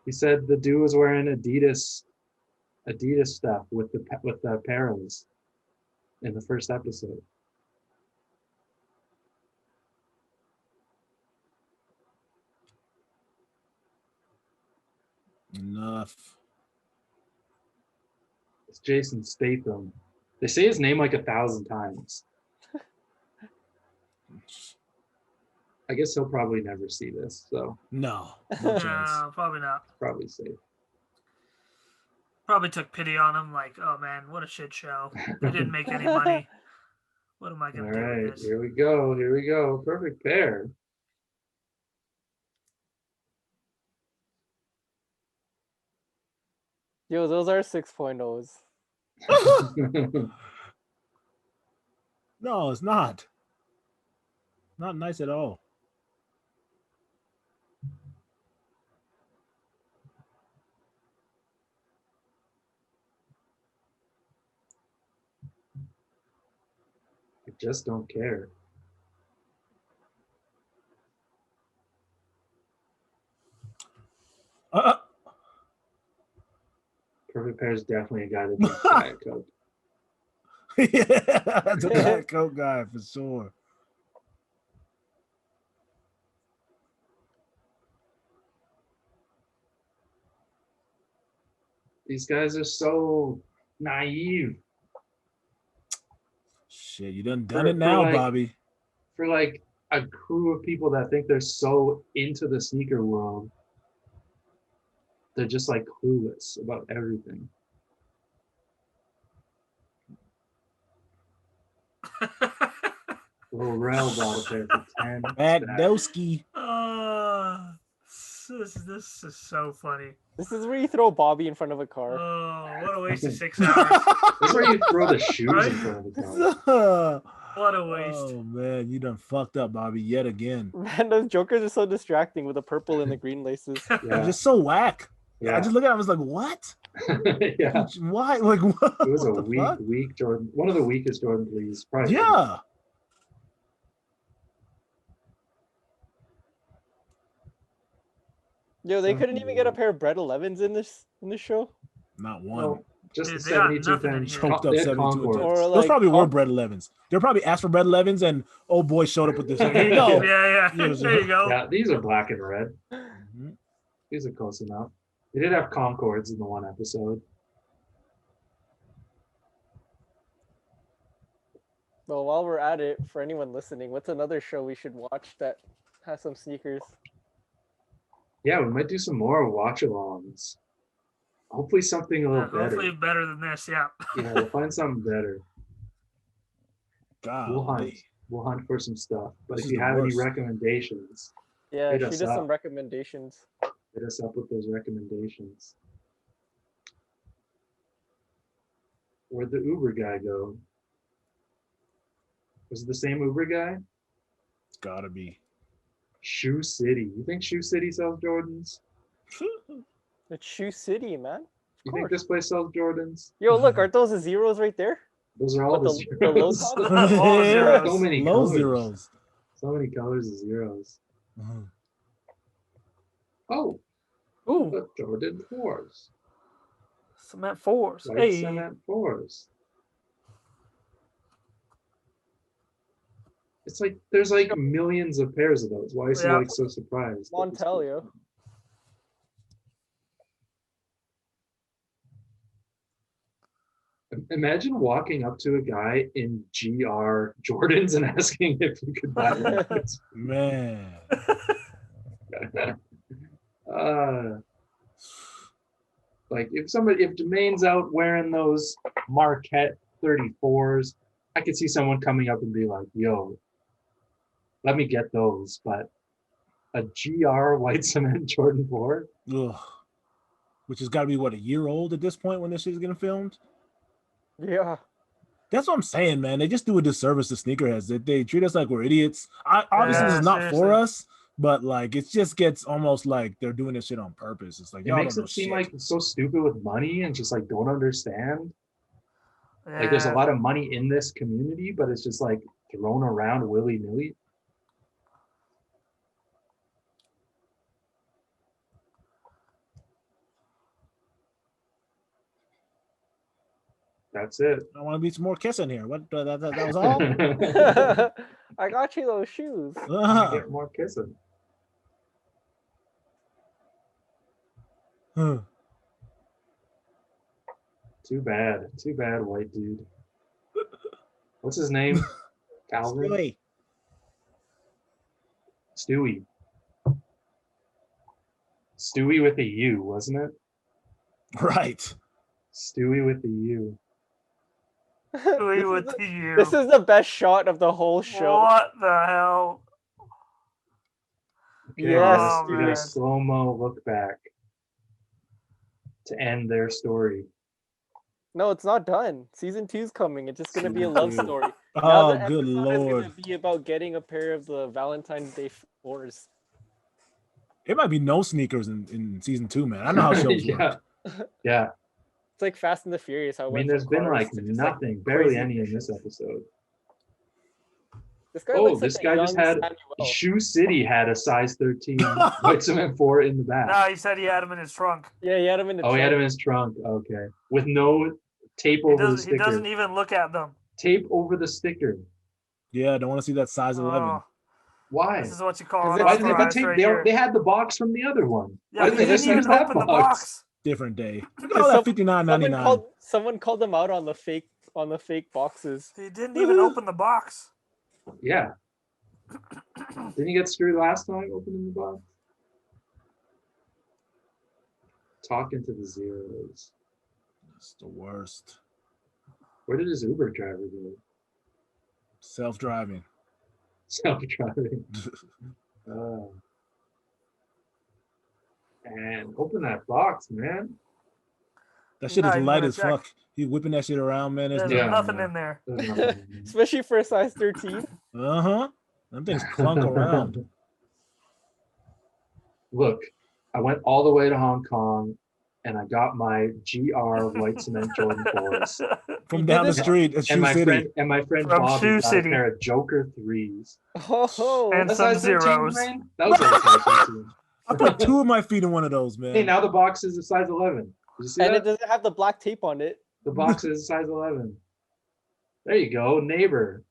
He said the dude was wearing Adidas stuff with the apparels in the first episode. Enough. It's Jason Statham. They say his name like 1,000 times. I guess he'll probably never see this, so. No No, chance. probably not. Probably safe. Probably took pity on him, like, oh man, what a shit show. They didn't make any money. What am I going to do with this? Here we go. Here we go. Perfect pair. Yo, those are 6.0s. No, it's not. Not nice at all. I just don't care. Perfect pair is definitely a guy that drinks Diet Coke. Yeah, that's a Diet Coke guy for sure. These guys are so naive. Shit, you done it now, like, Bobby. For like a crew of people that think they're so into the sneaker world, they're just like clueless about everything. Lorel bought a pair for 10. Magdowski. This is so funny. This is where you throw Bobby in front of a car. Oh, what a waste of 6 hours. That's where you throw the shoes Right? in front of the car. What a waste. Oh man, you done fucked up, Bobby, yet again. Man, those jokers are so distracting with the purple and the green laces. Yeah. They're just so whack. Yeah. I just look at him, I was like, what? Yeah. Why? Like, what? It was a What the fuck? weak Jordan. One of the weakest Jordan please. Probably. Yeah. Yo, they couldn't even get a pair of Bread 11s in this show. Not one. No, just Dude, the they got 72 nothing in things. here. Choked up They had 72 Concords. Or Those like, probably were Bread 11s. They're probably asked for Bread 11s, and old boy showed up with this. Here you go. Yeah. There you go. Yeah, these are black and red. Mhm. These are close enough. They did have Concords in the one episode. Well, while we're at it, for anyone listening, what's another show we should watch that has some sneakers? Yeah, we might do some more watch-alongs. Hopefully something a little better. Hopefully better than this, yeah. Yeah, we'll find something better. God, We'll hunt for some stuff. But This if is you the have any worst. recommendations, Yeah, Hit shoot us us some up. recommendations. hit us up with those recommendations. Where'd the Uber guy go? Was it the same Uber guy? Gotta be. Shoe City. You think Shoe City sells Jordans? It's Shoe City, man. You Of think course. this place sells Jordans? Yo, look, aren't those the zeros right there? Those are all But the the low zeros. top? All zeros. So many Low colors. zeros. So many colors of zeros. Mhm. Oh, Ooh, the Jordan 4s. Cement 4s. White Hey. cement 4s. It's like there's like millions of pairs of those. Why is he Yeah. like so surprised? that this Montelio. Imagine walking up to a guy in GR Jordans and asking if you could buy one. Man. Like if Jermaine's out wearing those Marquette 34s, I could see someone coming up and be like, yo, let me get those. But a GR white cement Jordan 4? Ugh. Which has got to be, what, a year old at this point when this shit is getting filmed? Yeah. That's what I'm saying, man. They just do a disservice to sneakerheads. They treat us like we're idiots. Obviously, this Yeah, is not seriously. for us, but like it just gets almost like they're doing this shit on purpose. It's like It y'all makes don't know it seem shit. like it's so stupid with money and just like don't understand. Like there's a lot of money in this community, but it's just like thrown around willy-nilly. That's it. I want to be some more kissing here. What? That was all. I got you those shoes. Get more kissing. Huh. Too bad, white dude. What's his name? Calvin. Silly. Stewie. Stewie with a U, wasn't it? Right. Stewie with a U. Stewie with the U. This is the best shot of the whole show. What the hell? Okay, Yes, we got a slow-mo look back to end their story. No, it's not done. Season 2's coming. It's just gonna be a love story. Oh, now the good episode lord! is gonna be about getting a pair of the Valentine's Day 4s. It might be no sneakers in season 2, man. I know how shows work. Yeah. It's like Fast and the Furious. I mean, there's been like nothing, barely any in this episode. This guy looks this like guy just had Samuel. Shoe City had a size 13 white cement 4 in the back. No, he said he had him in his trunk. Yeah, he had him in the trunk. He had him in his trunk. Okay. With no tape over the sticker. He doesn't even look at them. Tape over the sticker. Yeah, I don't want to see that size 11. Why? This is what you call it. Why did they put tape? They had the box from the other one. Yeah, Why they did didn't even open the box. Different day. Look at all that $59.99. Someone called them out on the fake boxes. He didn't even open the box. Yeah. Didn't you get screwed last time opening the box? Talking to the zeros. It's the worst. Where did his Uber driver go? Self-driving. Self-driving. And open that box, man. That shit is light as fuck. He whipping that shit around, man. There's nothing in there. Especially for a size 13. Uh-huh. Them things clunk around. Look, I went all the way to Hong Kong and I got my GR white cement Jordan 4s. From down the street at Shoe City. My friend Bob got a pair of Joker 3s. Oh, and some zeros. That was like a size 13. I put 2 of my feet in one of those, man. Hey, now the box is a size 11. Did you see that? It doesn't have the black tape on it. The box is a size 11. There you go, neighbor.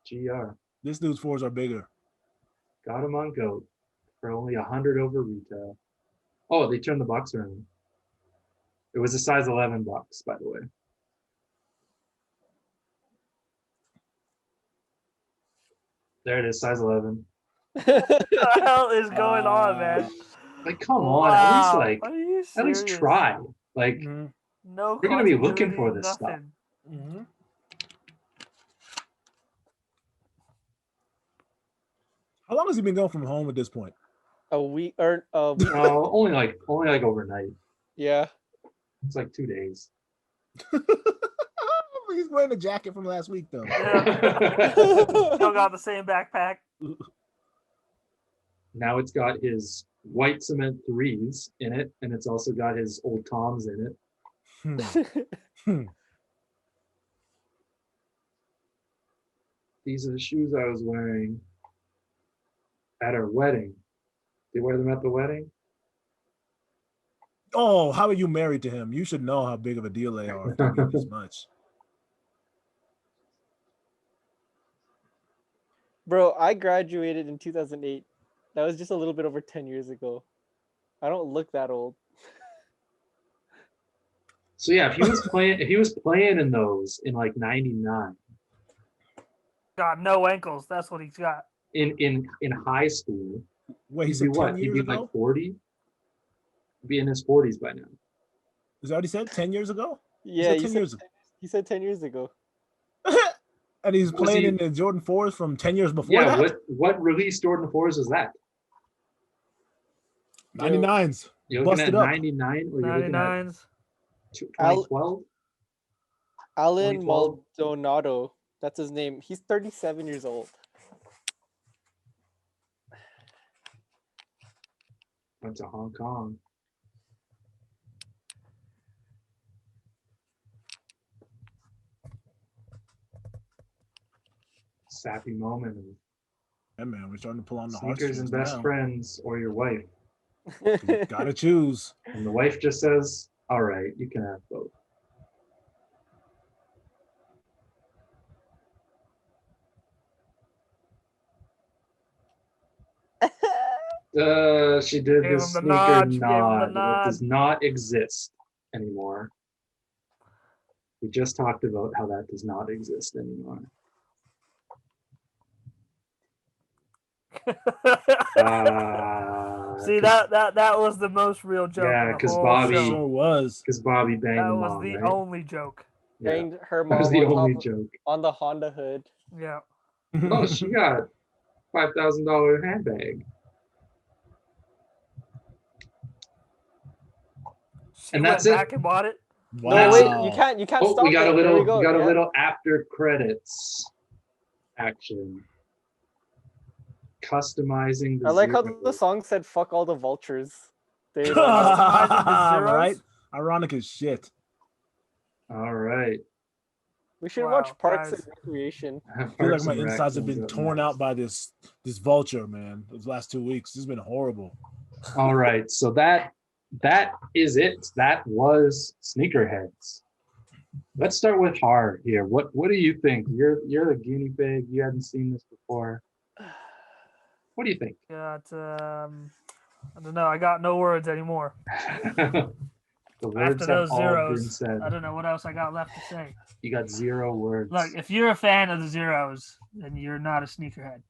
GR. This dude's 4s are bigger. Got him on GOAT for only 100 over retail. Oh, they turned the box around. It was a size 11 box, by the way. There it is, size 11. What the hell is going on, man? Like, come on, at least try. Like, no, you're gonna be looking for this stuff. Mm-hmm. How long has he been going from home at this point? A week or no, only like overnight. Yeah. It's like 2 days. He's wearing a jacket from last week, though. Yeah. Still got the same backpack. Now it's got his white cement 3s in it, and it's also got his old Toms in it. These are the shoes I was wearing at our wedding. Did you wear them at the wedding? Oh, how are you married to him? You should know how big of a deal they are. Don't give this much. Bro, I graduated in 2008. That was just a little bit over 10 years ago. I don't look that old. So yeah, if he was playing in those in like 99. Got no ankles. That's what he's got. In high school. Wait, he said 10 years He'd be ago? like 40. He'd be in his 40s by now. Is that what he said? 10 years ago? Yeah, he said 10 years ago. And he's playing in the Jordan 4s from 10 years before yeah, that? what release Jordan 4s was that? 99s. You're looking at Busted up. 99 or you're looking at 99s. 2012? Alan 2012? Maldonado. That's his name. He's 37 years old. Went to Hong Kong. Sappy moment of Yeah, man, we're starting to pull on the sneakers and best friends or your wife. You gotta choose. And the wife just says, all right, you can have both. She did Gave the him the sneaker nod, she gave him the nod. nod. It does not exist anymore. We just talked about how that does not exist anymore. See that was the most real joke. Yeah, because Bobby sure was. Because Bobby banged that the was mom, the right? only joke. Banged her That mom was the only joke. on the Honda hood. Yeah. Oh, she got $5,000 handbag. And that's it. Back and bought it. Wow. No, wait, you can't stop. We got it. a little. There we go. We got a little after credits action. Customizing the I like how zeros. the song said "fuck all the vultures." Right? Ironic as shit. All right. We should watch Parks and Recreation. I feel like my insides have been torn out by this vulture, man. Those last 2 weeks, this has been horrible. All right, so that is it. That was Sneakerheads. Let's start with Har here. What do you think? You're the guinea pig. You hadn't seen this before. What do you think? I don't know. I got no words anymore. The words After those have all been zeros, said. I don't know what else I got left to say. You got 0 words. Look, if you're a fan of the zeros, then you're not a sneakerhead.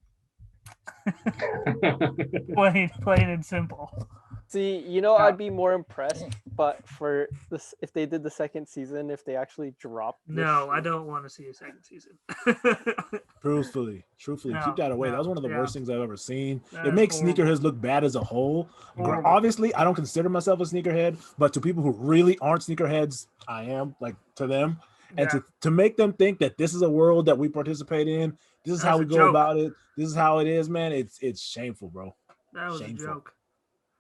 plain and simple. See, I'd be more impressed, but for this, if they did the second season, if they actually dropped. No, I don't want to see a second season. Truthfully, No, keep that away. no, That was one of the yeah. worst things I've ever seen. That It makes horrible. sneakerheads look bad as a whole. Horrible. Obviously, I don't consider myself a sneakerhead, but to people who really aren't sneakerheads, I am, like, to them. And Yeah. to make them think that this is a world that we participate in, this is That's how we a go joke. about it, this is how it is, man. It's shameful, bro. That was Shameful. a joke.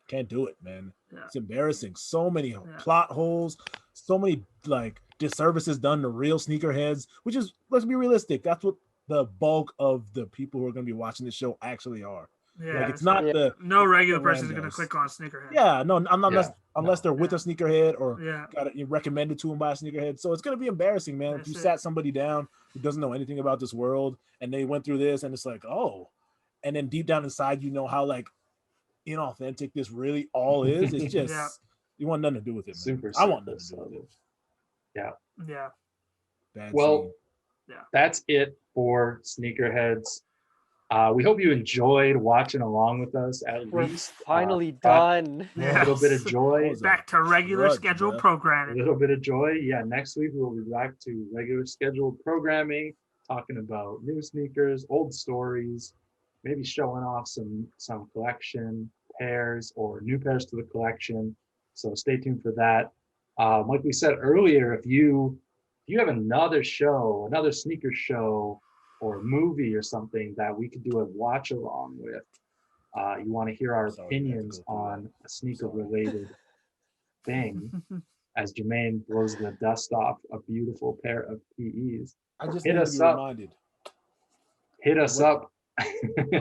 Can't do it, man. Yeah. It's embarrassing. So many plot holes, so many like disservices done to real sneakerheads, which is, let's be realistic, that's what the bulk of the people who are going to be watching this show actually are. Yeah, Like, it's not no regular the person is going to randos. click on sneakerhead. Yeah, no, unless they're with a sneakerhead or Yeah. got it recommended to them by a sneakerhead. So it's going to be embarrassing, man. That's if you it. sat somebody down who doesn't know anything about this world and they went through this and it's like, oh, and then deep down inside, how like inauthentic this really all is. It's just you want nothing to do with it, man. Super. I want nothing to do with it. Yeah. Yeah. Bad Well, scene. that's it for Sneakerheads. We hope you enjoyed watching along with us. We're least finally done. A little bit of joy. Back to regular scheduled A programming. little bit of joy. Yeah, next week we'll be back to regular scheduled programming, talking about new sneakers, old stories, maybe showing off some collection pairs or new pairs to the collection. So stay tuned for that. Like we said earlier, if you have another sneaker show or movie or something that we could do a watch along with, you want to hear our opinions on a sneaker related thing, as Jermaine blows the dust off a beautiful pair of PEs, I just hit need us to be up. reminded. Hit us up.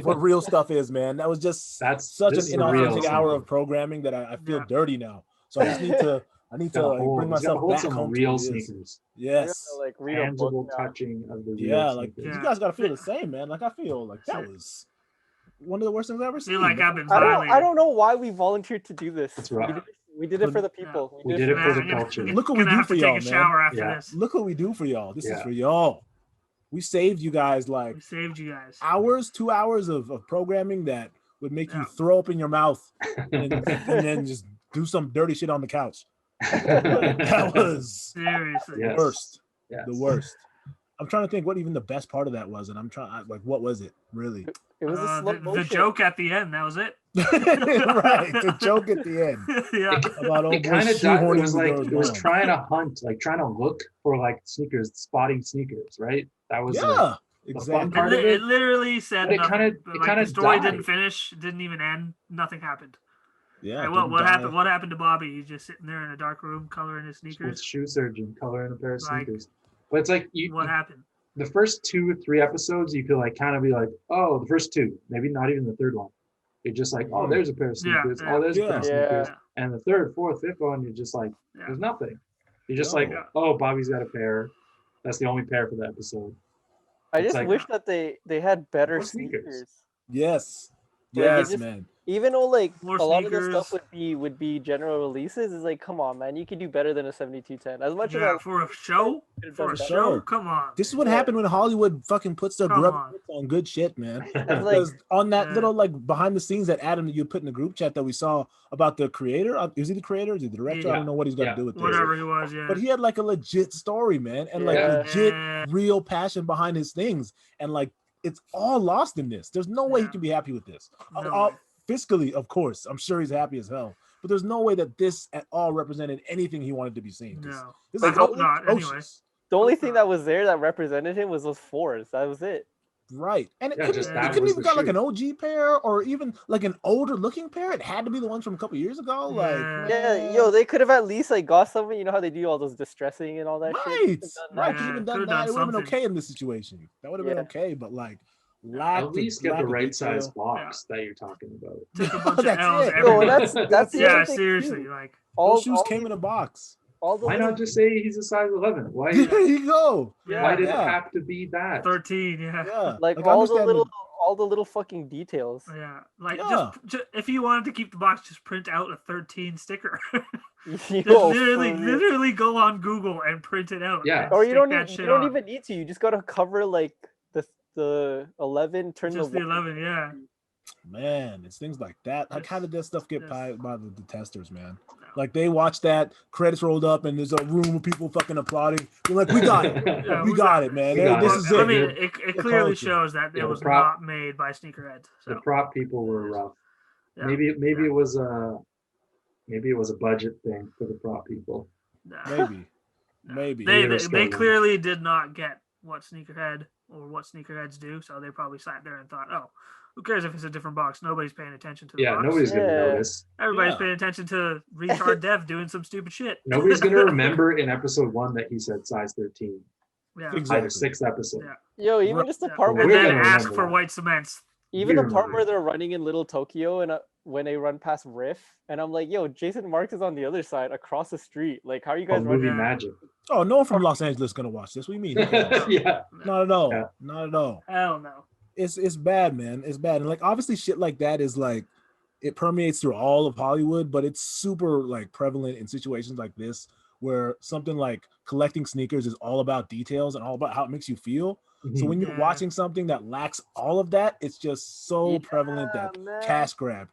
What real stuff is, man. That was just such an inauthentic hour of programming that I feel dirty now. So I just need to bring myself back home real to sneakers. Yes. Like tangible touching of the real sneakers. You guys gotta feel the same, man. Like I feel like that was one of the worst things I've ever seen. Like I've been I don't know why we volunteered to do this. That's right. We did it for the people. We did it for the culture. Look what we do for y'all, man. Shower after this. Look what we do for y'all. This is for y'all. We saved you guys hours, 2 hours of programming that would make you throw up in your mouth and then just do some dirty shit on the couch. That was seriously the worst. Yes. The worst. I'm trying to think what even the best part of that was, and I'm trying what was it really? It was the joke at the end. That was it. Right, the joke at the end. Yeah, it kind of died. It was like it was trying to hunt, like trying to look for like sneakers, spotting sneakers. Right. That was exactly. Part of it literally said nothing. The story died. didn't finish. It didn't even end. Nothing happened. Yeah. Like, what happened? What happened to Bobby? He's just sitting there in a dark room, coloring his sneakers. With shoe surgeon coloring a pair of sneakers. But it's like what happened? The first 2 or 3 episodes, you could like kind of be like, oh, the first 2, maybe not even the third one. You're just like, oh, there's a pair of sneakers. Oh, there's a pair of sneakers. And the third, fourth, fifth one, you're just like, there's nothing. You're just like, oh, Bobby's got a pair. That's the only pair for the episode. I just wish that they had better sneakers. Yes. Yes, man. Even though like More a lot of sneakers. the stuff would be general releases, is like, come on, man, you could do better than a 7210. As much as Yeah, for a show, sure. come on. This is what happened when Hollywood fucking puts their grub on good shit, man. Because on that little like behind the scenes that Adam you put in the group chat that we saw about the creator, is he the creator? Is he the director? I don't know what he's got to do with this. Whatever he was, yeah. But he had like a legit story, man, and like legit real passion behind his things, and like it's all lost in this. There's no way he can be happy with this. Fiscally, of course, I'm sure he's happy as hell. But there's no way that this at all represented anything he wanted to be seen. No, this I hope not. Anyway, the only thing that was there that represented him was those fours. That was it. Right, and it couldn't even got like an OG pair or even like an older looking pair. It had to be the ones from a couple years ago. Like, they could have at least like got something. You know how they do all those distressing and all that shit. Right, even done that. It would have been okay in this situation. That would have been okay, but like. At least get the right size box that you're talking about. Take a bunch of L's. That's seriously, like all shoes came in a box. Why not just say he's a size 11? Why? There you go. Why did it have to be that 13? Yeah. Like all the little fucking details. Yeah, like just if you wanted to keep the box, just print out a 13 sticker. literally go on Google and print it out. Yeah, or you don't even need to. You just gotta cover like the 11, turn just the 11, yeah. Man, it's things like that. Like, how did that stuff get by the testers, man? No. Like, they watched that, credits rolled up, and there's a room of people fucking applauding. They're like, we got it. we got it, man. This is it. I mean, it clearly shows that it was not made by Sneakerheads. So. The prop people were rough. Yeah. Maybe it was a budget thing for the prop people. No. Maybe. They clearly did not get what Sneakerheads do, so they probably sat there and thought, oh, who cares if it's a different box? Nobody's paying attention to the box. Nobody's gonna notice. Everybody's paying attention to retard Dev doing some stupid shit. Nobody's gonna remember in episode 1 that he said size 13. Yeah, exactly. 6th episode. Yeah. Yo, even just the part where and then ask for white cements. Even the part where they're running in Little Tokyo and when they run past Riff, and I'm like, yo, Jason Marks is on the other side across the street. Like, how are you guys running? Movie magic. Oh, no one from Los Angeles is gonna watch this. What do you mean? Yeah. Not at all. Yeah. Not at all. Hell no. It's bad, man. It's bad. And like obviously shit like that is like it permeates through all of Hollywood, but it's super like prevalent in situations like this where something like collecting sneakers is all about details and all about how it makes you feel. So when you're watching something that lacks all of that, it's just so prevalent that cash grab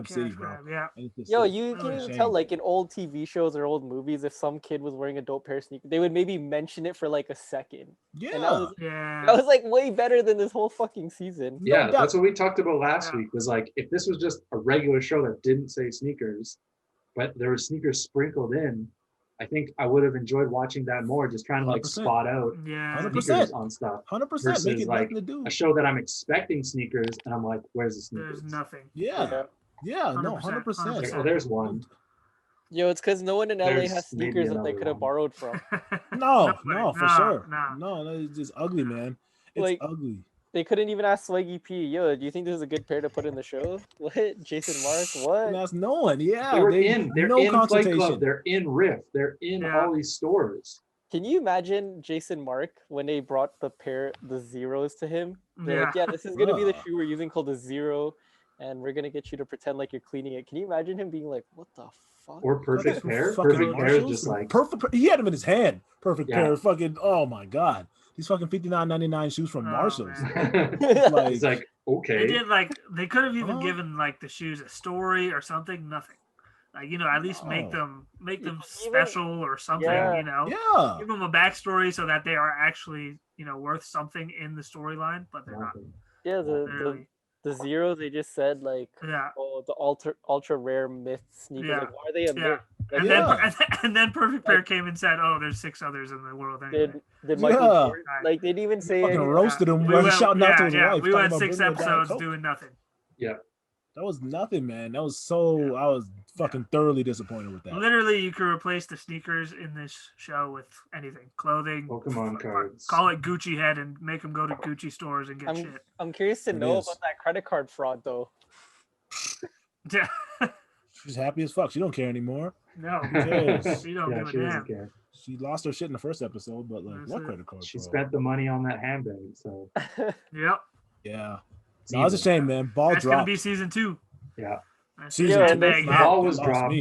city, bro. Yeah. Yo, you can even tell like in old TV shows or old movies, if some kid was wearing a dope pair of sneakers, they would maybe mention it for like a second. Yeah. And that was like way better than this whole fucking season. Yeah, that's what we talked about last week. Was like if this was just a regular show that didn't say sneakers, but there were sneakers sprinkled in, I think I would have enjoyed watching that more, just trying to like 100%. Spot out sneakers on stuff. 100%. Make it like to do. A show that I'm expecting sneakers, and I'm like, where's the sneakers? There's nothing. Yeah. No, 100%. Oh, there's one. Yo, it's because no one in LA has sneakers that they could have borrowed from. No, for sure. No, it's just ugly, man. It's like, ugly. They couldn't even ask Swaggy P, yo, do you think this is a good pair to put in the show? What? Jason Mark? What? That's no one. Yeah. They're in Flight Club. They're in Riff. They're in all these stores. Can you imagine Jason Mark when they brought the zeros to him? They're like, this is going to be the shoe we're using called the Zero, and we're going to get you to pretend like you're cleaning it. Can you imagine him being like, what the fuck? Or Perfect Pair? Perfect Pair is just like... He had him in his hand. Perfect Pair. Fucking, oh my God. These fucking $59.99 shoes from Marshalls. Like, it's like, okay. They could have even given like the shoes a story or something. Nothing. Like, at least make them special or something. Yeah. Give them a backstory so that they are actually worth something in the storyline, but they're not. Yeah, the Zero, they just said like, oh, the ultra rare myth sneakers. Like, why are they a myth? And then Perfect Pair came and said, "Oh, there's 6 others in the world." Anyway. Did Michael Jordan, like they didn't even say fucking roasted him. Shouting out to his wife. We went 6 episodes doing nothing. Yeah, that was nothing, man. That was so. I was fucking thoroughly disappointed with that. Literally, you could replace the sneakers in this show with anything, clothing, Pokemon cards. Call it Gucci Head and make them go to Gucci stores and get shit. I'm curious to know about that credit card fraud, though. Yeah. She's happy as fuck. She don't care anymore. No, she don't give a damn. Care. She lost her shit in the first episode, but like, what credit card? She spent the money on that handbag, so. Yep. Yeah. No, it's a shame, man. Ball dropped. That's gonna be season 2. Yeah. Season 2, the ball was dropped.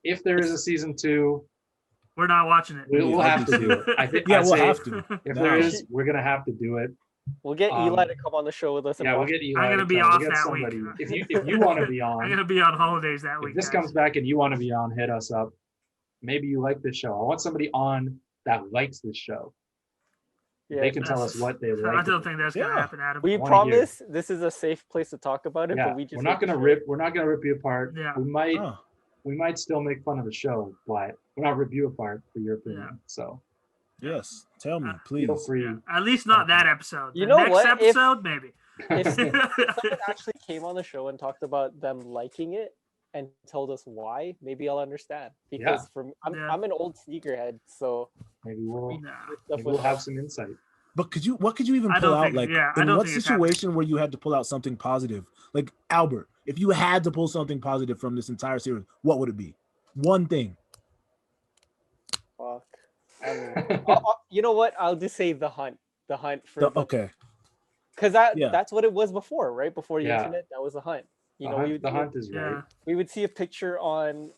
If there is a season 2, we're not watching it. We'll have to do it. I think. Yeah, we'll have to. If there is, we're gonna have to do it. We'll get Eli to come on the show with us. We'll get Eli. I'm gonna be off that week. If you want to be on, I'm gonna be on holidays that week. If this comes back and you want to be on, hit us up. Maybe you like this show. I want somebody on that likes this show. Yeah, they can tell us what they like. I don't think that's gonna happen, Adam. We promise this is a safe place to talk about it, but we're not gonna rip you apart. Yeah. We might still make fun of the show, but we're not rip you apart for your opinion. Yeah. So yes, tell me, please. Feel free. At least not that episode. You know next what? Episode, maybe. If someone actually came on the show and talked about them liking it and told us why, maybe I'll understand. Because for me, I'm an old sneakerhead, so maybe we'll have some insight. But what could you even pull out? Like, in what situation where you had to pull out something positive? Like, Albert, if you had to pull something positive from this entire series, what would it be? One thing. Fuck. You know what? I'll just say the hunt. The hunt for okay. Because that's what it was before, right? Before the internet, that was a hunt. The hunt is right. We would see a picture on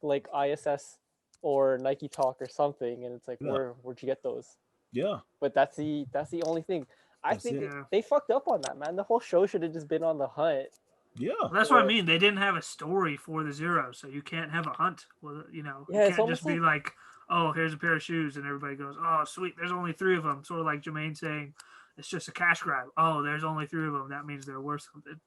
like ISS or Nike Talk or something, and it's like, where'd you get those? Yeah. But that's the only thing. I think they fucked up on that, man. The whole show should have just been on the hunt. Yeah. Well, that's what I mean. They didn't have a story for the Zeros, so you can't have a hunt. Well, you can't just be like, oh, here's a pair of shoes, and everybody goes, oh, sweet, there's only 3 of them. Sort of like Jermaine saying, it's just a cash grab. Oh, there's only 3 of them. That means they're worth something.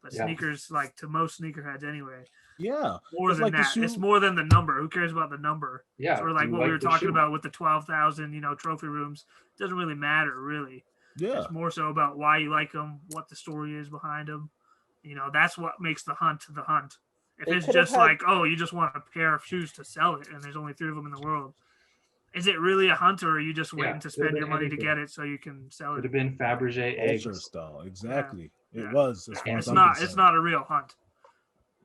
But sneakers, like to most sneakerheads anyway. Yeah. More than that. It's more than the number. Who cares about the number? Yeah. Sort of like what we were talking about with the 12,000, trophy rooms. It doesn't really matter, really. Yeah. It's more so about why you like them, what the story is behind them. That's what makes the hunt the hunt. If it's just like, oh, you just want a pair of shoes to sell it, and there's only 3 of them in the world. Is it really a hunt, or are you just waiting to spend your money to get it so you can sell it? Could have been Fabergé eggs. Style. Exactly. Yeah. It was. It's not a real hunt.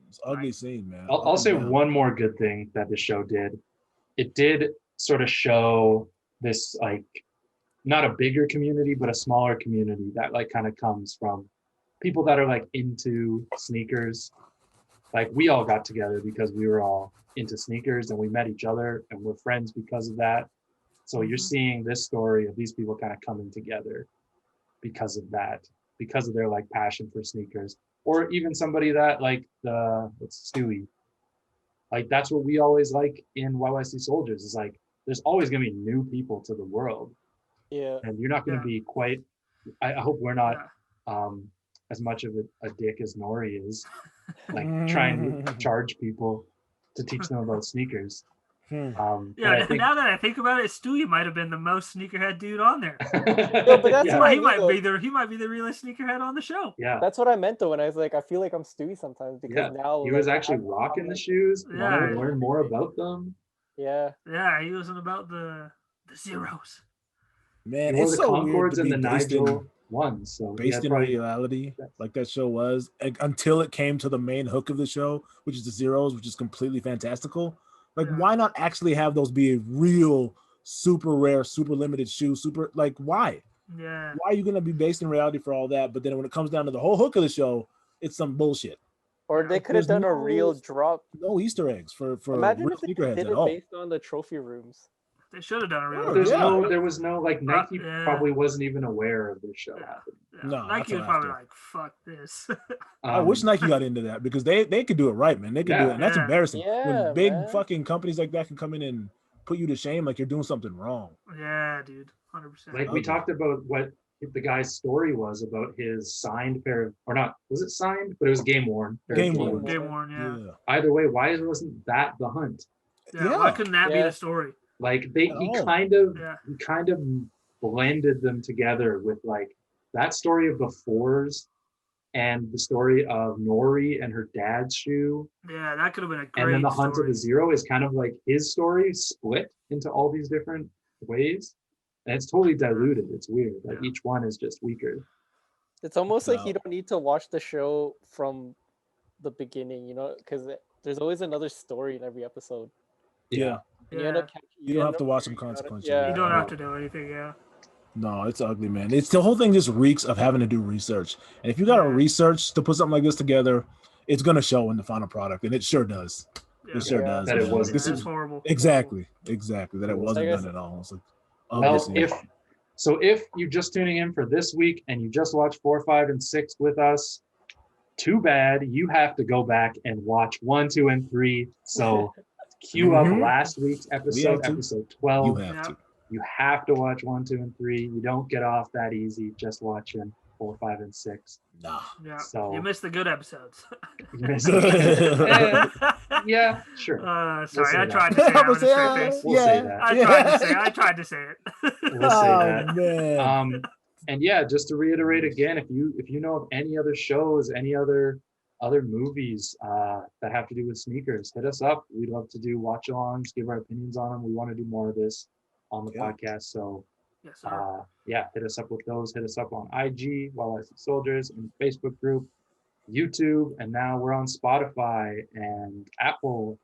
It's ugly scene, man. I'll say one more good thing that the show did. It did sort of show this, like, not a bigger community, but a smaller community that like kind of comes from people that are like into sneakers. Like, we all got together because we were all into sneakers and we met each other and we're friends because of that. So you're seeing this story of these people kind of coming together because of that, because of their like passion for sneakers. Or even somebody that like Stewie. Like, that's what we always like in YYC SOLEdiers, is like there's always gonna be new people to the world. Yeah. And you're not gonna be quite, I hope we're not as much of a dick as Nori is, like trying to charge people to teach them about sneakers. Now that I think about it, Stewie might have been the most sneakerhead dude on there. No, but that's he might be the realest sneakerhead on the show. Yeah, that's what I meant though when I was like, I feel like I'm Stewie sometimes, because now he was actually rocking the shoes. Wanted to learn more about them. Yeah, he wasn't about the Zeros. Man, it's the so Concords and the Nigel ones. So based in reality, like that show was, until it came to the main hook of the show, which is the Zeros, which is completely fantastical. Like, why not actually have those be a real, super rare, super limited shoe? Why? Yeah. Why are you gonna be based in reality for all that? But then when it comes down to the whole hook of the show, it's some bullshit. Or they could have done a real drop. No Easter eggs for Imagine real if they sneakerheads did at it all. based on the trophy rooms. They should have done a real. There was no like Nike probably wasn't even aware of this show. No, Nike was probably like, fuck this. I wish Nike got into that, because they could do it right, man. They could do it, and that's embarrassing. Yeah, when big fucking companies like that can come in and put you to shame, like you're doing something wrong. Yeah, dude, 100%. Like, we talked about what the guy's story was about his signed pair of, or not, was it signed? But it was game worn. Game worn, yeah. Either way, why wasn't that the hunt? Yeah. Why couldn't that be the story? Like, he kind of blended them together with like that story of the fours and the story of Nori and her dad's shoe. Yeah, that could have been a great And then the story. hunt of the Zero is kind of like his story split into all these different ways. And it's totally diluted. It's weird. Like, each one is just weaker. It's almost like you don't need to watch the show from the beginning, because there's always another story in every episode. Yeah. You don't have to watch them consequently. You don't have to do anything, No, it's ugly, man. It's the whole thing just reeks of having to do research. And if you got to research to put something like this together, it's gonna show in the final product, and it sure does. It sure does. That it wasn't. This is horrible. Exactly. That it wasn't done at all. So, well, if you're just tuning in for this week and you just watched 4, 5, and 6 with us, too bad. You have to go back and watch 1, 2, and 3. So cue up last week's episode 12. You have to watch 1, 2, and 3. You don't get off that easy just watching 4, 5, and 6. Nah. Yeah. So you missed the good episodes. Yeah, sure. Sorry, I tried to say that with a straight face. We'll say that. I tried to say it. We'll say that. Man. And yeah, just to reiterate again, if you know of any other shows, any other movies that have to do with sneakers, hit us up. We'd love to do watch-alongs, give our opinions on them. We want to do more of this on the podcast. So yes, hit us up with those. Hit us up on IG, YYC SOLEdiers, and Facebook group, YouTube, and now we're on Spotify and Apple,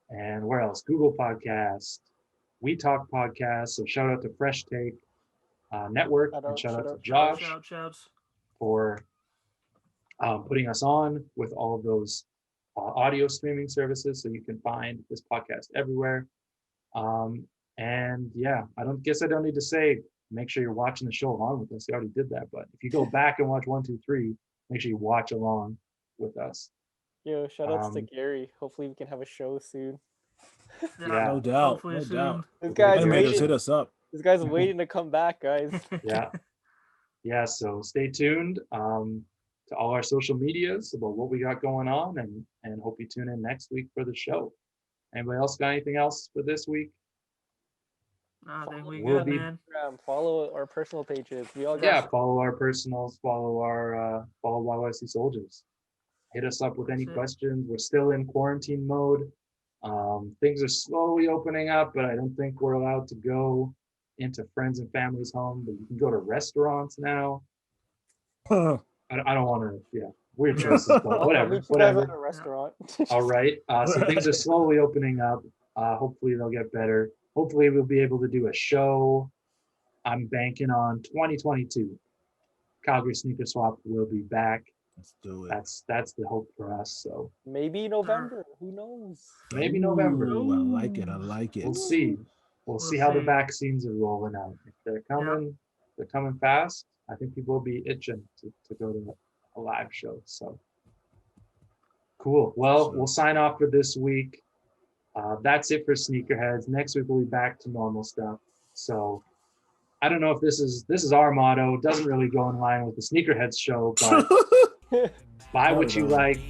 and where else? Google Podcast, We Talk Podcast. So shout out to Fresh Take Network, and shout out to Josh for putting us on with all of those audio streaming services, so you can find this podcast everywhere. And yeah, I don't need to say, make sure you're watching the show along with us. We already did that, but if you go back and watch 1, 2, 3, make sure you watch along with us. Yo, shout outs to Gary. Hopefully we can have a show soon. Yeah, no doubt. This guy's waiting. Hit us up. This guy's waiting to come back, guys. Yeah. So stay tuned to all our social medias about what we got going on, and hope you tune in next week for the show. Anybody else got anything else for this week? I think we good, man. Follow our personal pages. We all got follow our personals. Follow YYC SOLEdiers. Hit us up with any questions. We're still in quarantine mode. Things are slowly opening up, but I don't think we're allowed to go into friends and family's home. But you can go to restaurants now. I don't want to. Weird choices, but whatever. At a restaurant. All right. So things are slowly opening up. Hopefully they'll get better. Hopefully we'll be able to do a show. I'm banking on 2022. Calgary Sneaker Swap will be back. Let's do it. That's the hope for us. So maybe November. Who knows? Maybe November. Ooh, I like it. We'll see. We'll see how the vaccines are rolling out. If they're coming fast. I think people will be itching to go to a live show. So cool. Well, we'll sign off for this week. That's it for Sneakerheads. Next week we'll be back to normal stuff. So I don't know if this is our motto. It doesn't really go in line with the Sneakerheads show, but buy what you like,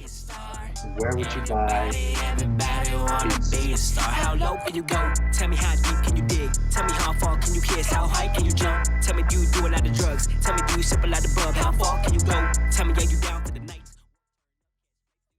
wear what you buy. Peace. How low can you go? Tell me how deep can you dig? Tell me how far can you kiss? How high can you jump? Tell me do you do a lot of drugs? Tell me do you sip a lot of bub? How far can you go? Tell me are you down?